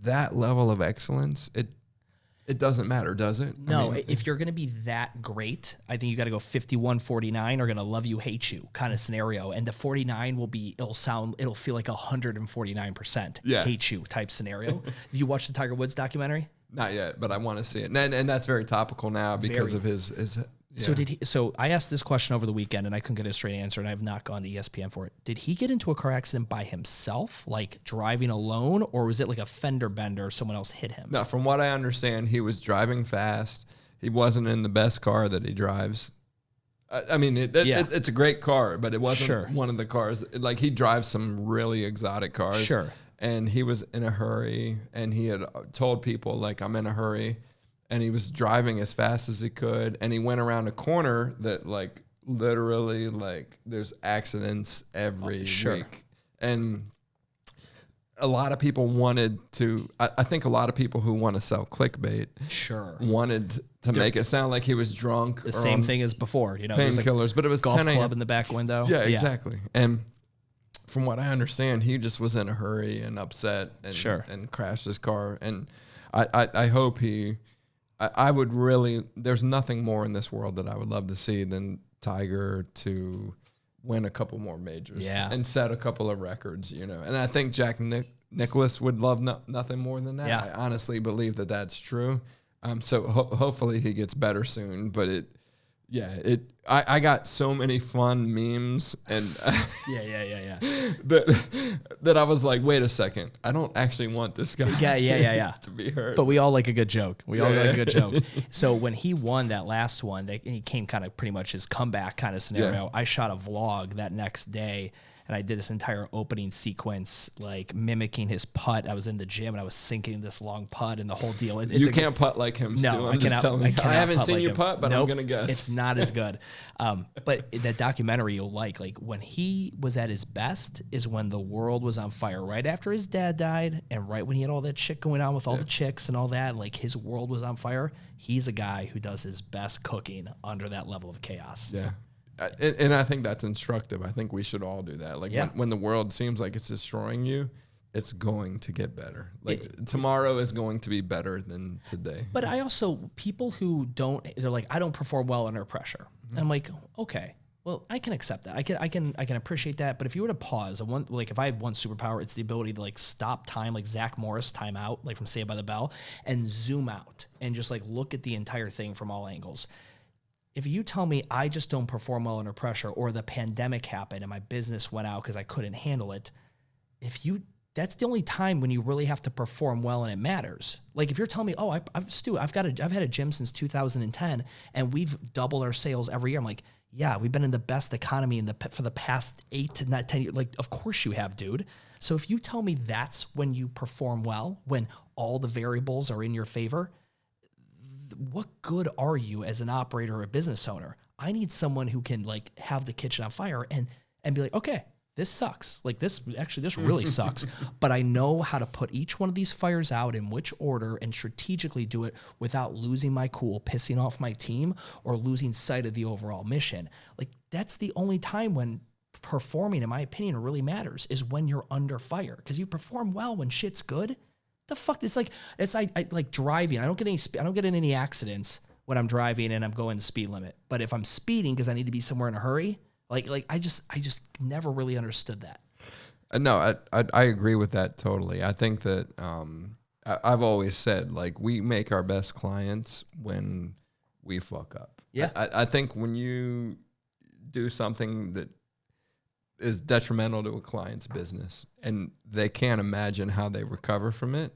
that level of excellence, it doesn't matter, does it? No, if you're going to be that great, I think you got to go 51-49 or going to love you, hate you kind of scenario. And the 49 it'll feel like 149% hate you type scenario. Have you watched the Tiger Woods documentary? Not yet, but I want to see it. And that's very topical now because of his So So I asked this question over the weekend and I couldn't get a straight answer, and I've not gone to ESPN for it. Did he get into a car accident by himself, like driving alone, or was it like a fender bender or someone else hit him? No, from what I understand, he was driving fast. He wasn't in the best car that he drives. I mean, it's a great car, but it wasn't one of the cars. Like, he drives some really exotic cars. Sure. and he was in a hurry, and he had told people like, I'm in a hurry, and he was driving as fast as he could, and he went around a corner that like literally like there's accidents every week. And a lot of people wanted to, I think a lot of people who want to sell clickbait wanted to make it sound like he was drunk. The same thing as before, you know, painkillers, but it was golf 10 a.m. club in the back window. Yeah, exactly. And from what I understand, he just was in a hurry and upset and crashed his car. And I hope I would really, there's nothing more in this world that I would love to see than Tiger to win a couple more majors and set a couple of records, you know. And I think Jack Nicklaus would love nothing more than that. I honestly believe that that's true. So hopefully he gets better soon. But I got so many fun memes and that I was like, wait a second, I don't actually want this guy to be hurt. But we all like a good joke. We all like a good joke. So when he won that last one, he came kind of pretty much his comeback kind of scenario. I shot a vlog that next day, and I did this entire opening sequence, like mimicking his putt. I was in the gym and I was sinking this long putt and the whole deal. You can't putt like him, Stu. No, I'm just telling you. I haven't seen you putt, but I'm going to guess. It's not as good. But that documentary you'll like when he was at his best is when the world was on fire, right after his dad died and right when he had all that shit going on with all the chicks and all that, like his world was on fire. He's a guy who does his best cooking under that level of chaos. Yeah. And I think that's instructive. I think we should all do that. Like when the world seems like it's destroying you, it's going to get better. Like tomorrow is going to be better than today. But I also, people who they're like, I don't perform well under pressure. And I'm like, okay, well, I can accept that. I can appreciate that. But if you were to pause, if I had one superpower, it's the ability to like stop time, like Zach Morris time out, like from Saved by the Bell, and zoom out and just like look at the entire thing from all angles. If you tell me I just don't perform well under pressure, or the pandemic happened and my business went out because I couldn't handle it, that's the only time when you really have to perform well and it matters. Like if you're telling me, oh, Stu, I've had a gym since 2010 and we've doubled our sales every year. I'm like, yeah, we've been in the best economy for the past 8 to 10 years. Like, of course you have, dude. So if you tell me that's when you perform well, when all the variables are in your favor, what good are you as an operator or a business owner? I need someone who can like have the kitchen on fire and be like, okay, this sucks. Like this really sucks. But I know how to put each one of these fires out in which order and strategically do it without losing my cool, pissing off my team, or losing sight of the overall mission. Like that's the only time when performing, in my opinion, really matters, is when you're under fire. Because you perform well when shit's good. The fuck, it's like driving. I don't get in any accidents when I'm driving and I'm going the speed limit. But if I'm speeding because I need to be somewhere in a hurry, I just never really understood that. No, I agree with that totally. I think that I've always said like we make our best clients when we fuck up. Yeah, I think when you do something that is detrimental to a client's business and they can't imagine how they recover from it,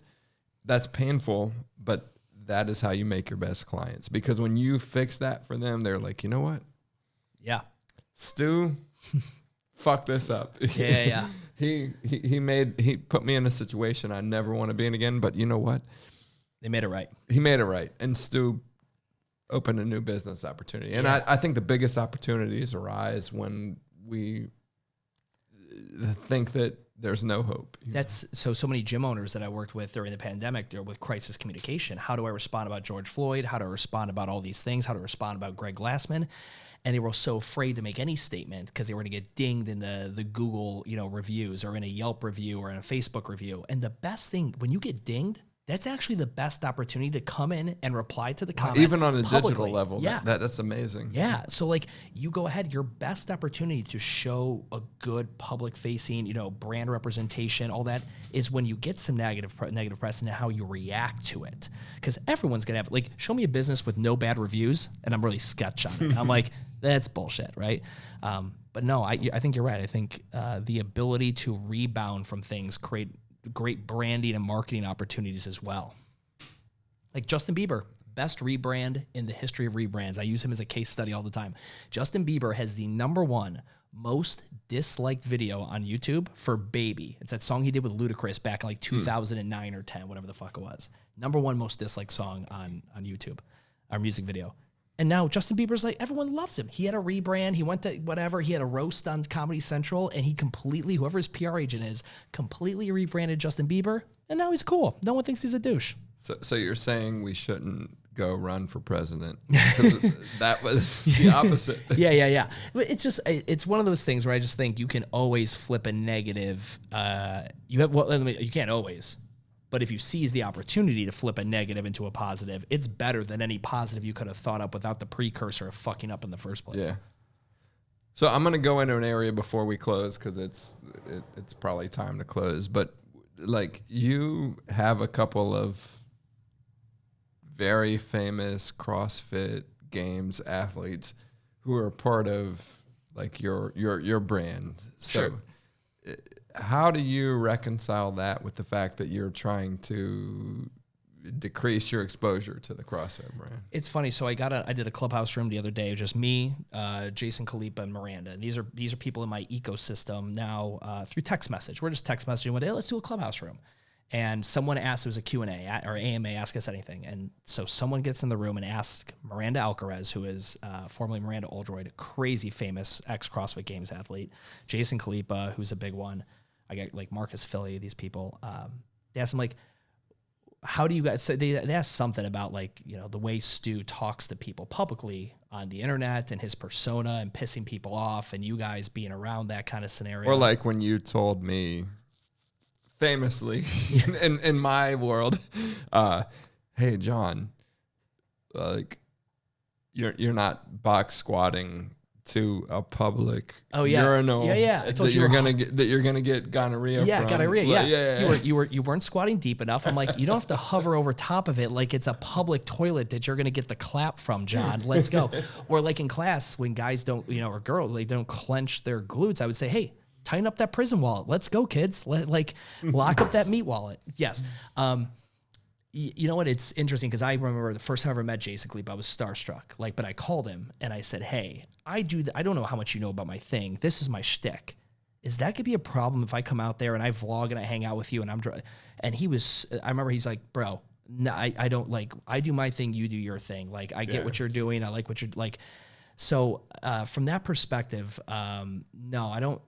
that's painful, but that is how you make your best clients. Because when you fix that for them, they're like, you know what? Yeah. Stu, fuck this up. Yeah. He put me in a situation I never want to be in again, but you know what? They made it right. He made it right. And Stu opened a new business opportunity. And I think the biggest opportunities arise when we think that there's no hope. That's so many gym owners that I worked with during the pandemic, they're with crisis communication. How do I respond about George Floyd? How do I respond about all these things? How to respond about Greg Glassman? And they were so afraid to make any statement because they were going to get dinged in the Google, reviews, or in a Yelp review, or in a Facebook review. And the best thing, when you get dinged, that's actually the best opportunity to come in and reply to the comment. Even on a publicly. digital level. Yeah. That's amazing. Yeah. So like you go ahead, your best opportunity to show a good public facing, brand representation, all that is when you get some negative press and how you react to it. Because everyone's going to have, show me a business with no bad reviews and I'm really sketch on it. I'm like, that's bullshit, right? But no, I think you're right. I think the ability to rebound from things create great branding and marketing opportunities as well. Like Justin Bieber, best rebrand in the history of rebrands. I use him as a case study all the time. Justin Bieber has the #1 most disliked video on YouTube for Baby. It's that song he did with Ludacris back in like 2009 or 10, whatever the fuck it was. Number one most disliked song on YouTube, our music video. And now Justin Bieber's like, everyone loves him. He had a rebrand. He went to whatever. He had a roast on Comedy Central, and he completely, whoever his PR agent is, completely rebranded Justin Bieber. And now he's cool. No one thinks he's a douche. So you're saying we shouldn't go run for president? Because that was the opposite. Yeah. But it's one of those things where I just think you can always flip a negative. You can't always. But if you seize the opportunity to flip a negative into a positive, it's better than any positive you could have thought up without the precursor of fucking up in the first place. Yeah. So I'm going to go into an area before we close because it's probably time to close. But like you have a couple of very famous CrossFit Games athletes who are part of like your brand. So Sure. How do you reconcile that with the fact that you're trying to decrease your exposure to the CrossFit brand? It's funny. So I did a clubhouse room the other day, just me, Jason Khalipa, and Miranda. And these are people in my ecosystem now through text message. We're just text messaging one day. Let's do a clubhouse room. And someone asked, it was a Q&A or AMA, ask us anything. And so someone gets in the room and asks Miranda Alcaraz, who is formerly Miranda Oldroyd, a crazy famous ex-CrossFit Games athlete, Jason Khalipa, who's a big one. I got like Marcus Philly, these people. They asked him like, how do you guys, they asked something about like, you know, the way Stu talks to people publicly on the internet and his persona and pissing people off and you guys being around that kind of scenario. Or like when you told me famously in my world, hey John, like you're not box squatting to a public urinal. Yeah. I told that you're gonna get gonorrhea. Yeah, from. gonorrhea. Yeah. Like, You weren't squatting deep enough. I'm like, you don't have to hover over top of it like it's a public toilet that you're gonna get the clap from, John. Let's go. Or like in class when guys don't, or girls, they don't clench their glutes. I would say, hey, tighten up that prison wallet. Let's go, kids. Lock up that meat wallet. Yes. You know what? It's interesting because I remember the first time I ever met Jason Khalipa, I was starstruck. But I called him and I said, "Hey, I don't know how much you know about my thing. This is my shtick. Is that could be a problem if I come out there and I vlog and I hang out with you and and he was. I remember he's like, bro, no, I don't I do my thing, you do your thing. I get what you're doing. I like what you're like. So from that perspective, no, I don't.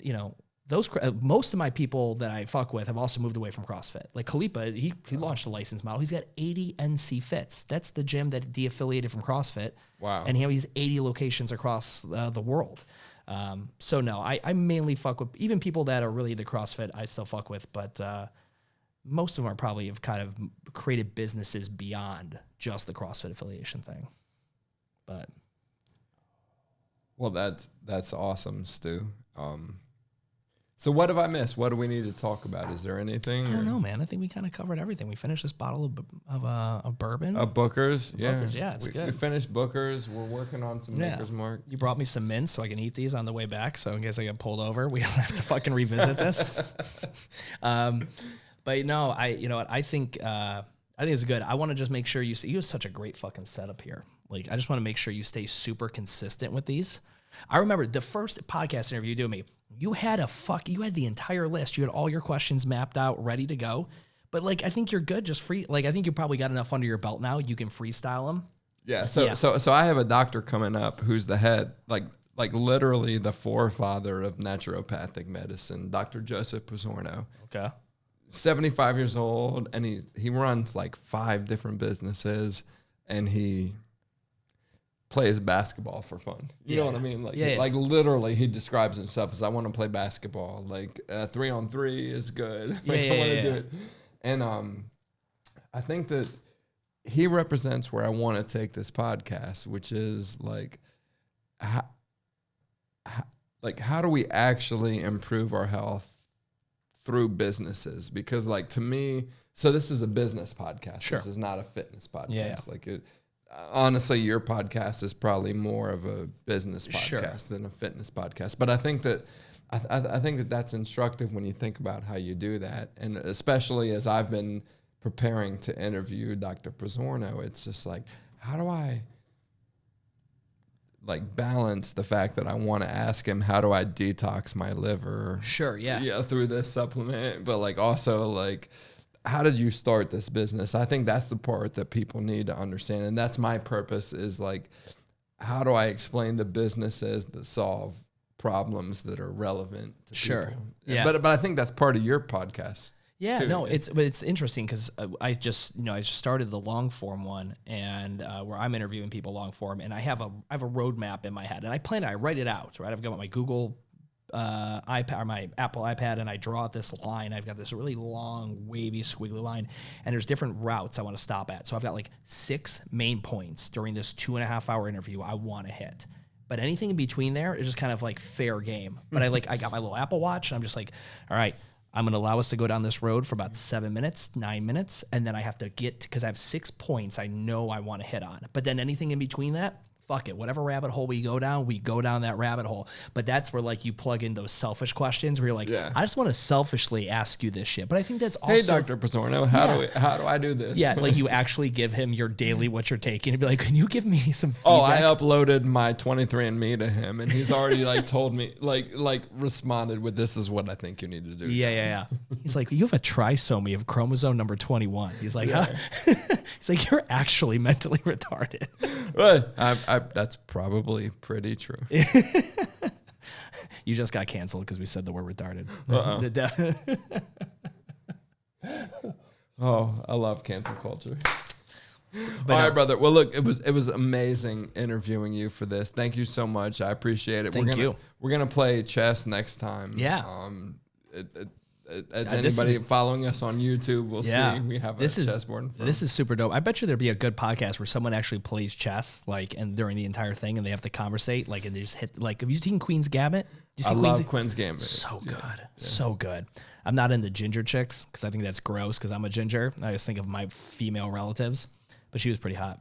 Those most of my people that I fuck with have also moved away from CrossFit. Like Khalipa, he launched a license model. He's got 80 NC Fits. That's the gym that de-affiliated from CrossFit. Wow. And he has 80 locations across the world. So no, I mainly fuck with even people that are really the CrossFit. I still fuck with, but most of them are probably have kind of created businesses beyond just the CrossFit affiliation thing. But well, that's awesome, Stu. So what have I missed? What do we need to talk about? Is there anything? I don't know, man. I think we kind of covered everything. We finished this bottle of bourbon. Booker's, yeah. Booker's, yeah, it's good. We finished Booker's. We're working on some Maker's Mark. You brought me some mints so I can eat these on the way back. So in case I get pulled over, we don't have to fucking revisit this. But no, I think it's good. I want to just make sure you have such a great fucking setup here. I just want to make sure you stay super consistent with these. I remember the first podcast interview you did with me. You had the entire list. You had all your questions mapped out, ready to go. But I think you're good. Just free. I think you probably got enough under your belt now. You can freestyle them. Yeah. So I have a doctor coming up who's the head, literally the forefather of naturopathic medicine, Dr. Joseph Pizzorno. Okay. 75 years old, and he runs 5 different businesses, and he plays basketball for fun. You know what I mean? Literally, he describes himself as, I want to play basketball. 3-on-3 is good. I want to do it. And I think that he represents where I want to take this podcast, which is how do we actually improve our health through businesses? Because to me, so this is a business podcast. Sure. This is not a fitness podcast. Honestly, your podcast is probably more of a business podcast than a fitness podcast. But I think that I think that that's instructive when you think about how you do that. And especially as I've been preparing to interview Dr. Pizzorno, it's just how do I like balance the fact that I want to ask him, how do I detox my liver? Sure. Yeah. Yeah. Through this supplement, but like also like, how did you start this business? I think that's the part that people need to understand. And that's my purpose, is like, how do I explain the businesses that solve problems that are relevant to people? Yeah. But I think that's part of your podcast. Yeah, too. no, it's interesting because I just started the long form one, and where I'm interviewing people long form, and I have a roadmap in my head, and I write it out, right? I've got my Google iPad or my Apple iPad, and I draw out this line. I've got this really long, wavy, squiggly line, and there's different routes I want to stop at. So I've got like 6 main points during this 2.5 hour interview I want to hit. But anything in between there is just kind of like fair game. But I got my little Apple Watch, and I'm just like, all right, I'm going to allow us to go down this road for about 7 minutes, 9 minutes, and then I have to get, because I have 6 points I know I want to hit on. But then anything in between that, fuck it. Whatever rabbit hole we go down that rabbit hole. But that's where like you plug in those selfish questions where you're like, I just want to selfishly ask you this shit. But I think that's also, hey, Dr. Pisorno, how do I do this? Yeah, like you actually give him your daily what you're taking and be like, can you give me some feedback? Oh, I uploaded my 23andMe to him, and he's already like told me, like responded with, this is what I think you need to do. Yeah. He's like, you have a trisomy of chromosome number 21. He's like, huh? He's like, you're actually mentally retarded. Well, that's probably pretty true. You just got canceled because we said the word retarded. Oh, I love cancel culture. But all right, brother. Well, look, it was amazing interviewing you for this. Thank you so much. I appreciate it. Thank you. We're gonna play chess next time. Yeah. As anybody following us on YouTube will see, we have a chessboard. This is super dope. I bet you there'd be a good podcast where someone actually plays chess, like, and during the entire thing, and they have to conversate, like, and they just hit, like, have you seen Queen's Gambit? I love Queen's Gambit. So good. So good. I'm not into ginger chicks because I think that's gross because I'm a ginger. I just think of my female relatives, but she was pretty hot.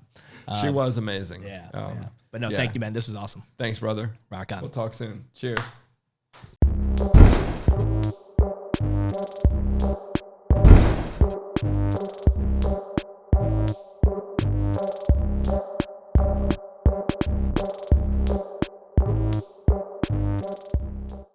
She was amazing. Yeah. But no, thank you, man. This was awesome. Thanks, brother. Rock on. We'll talk soon. Cheers.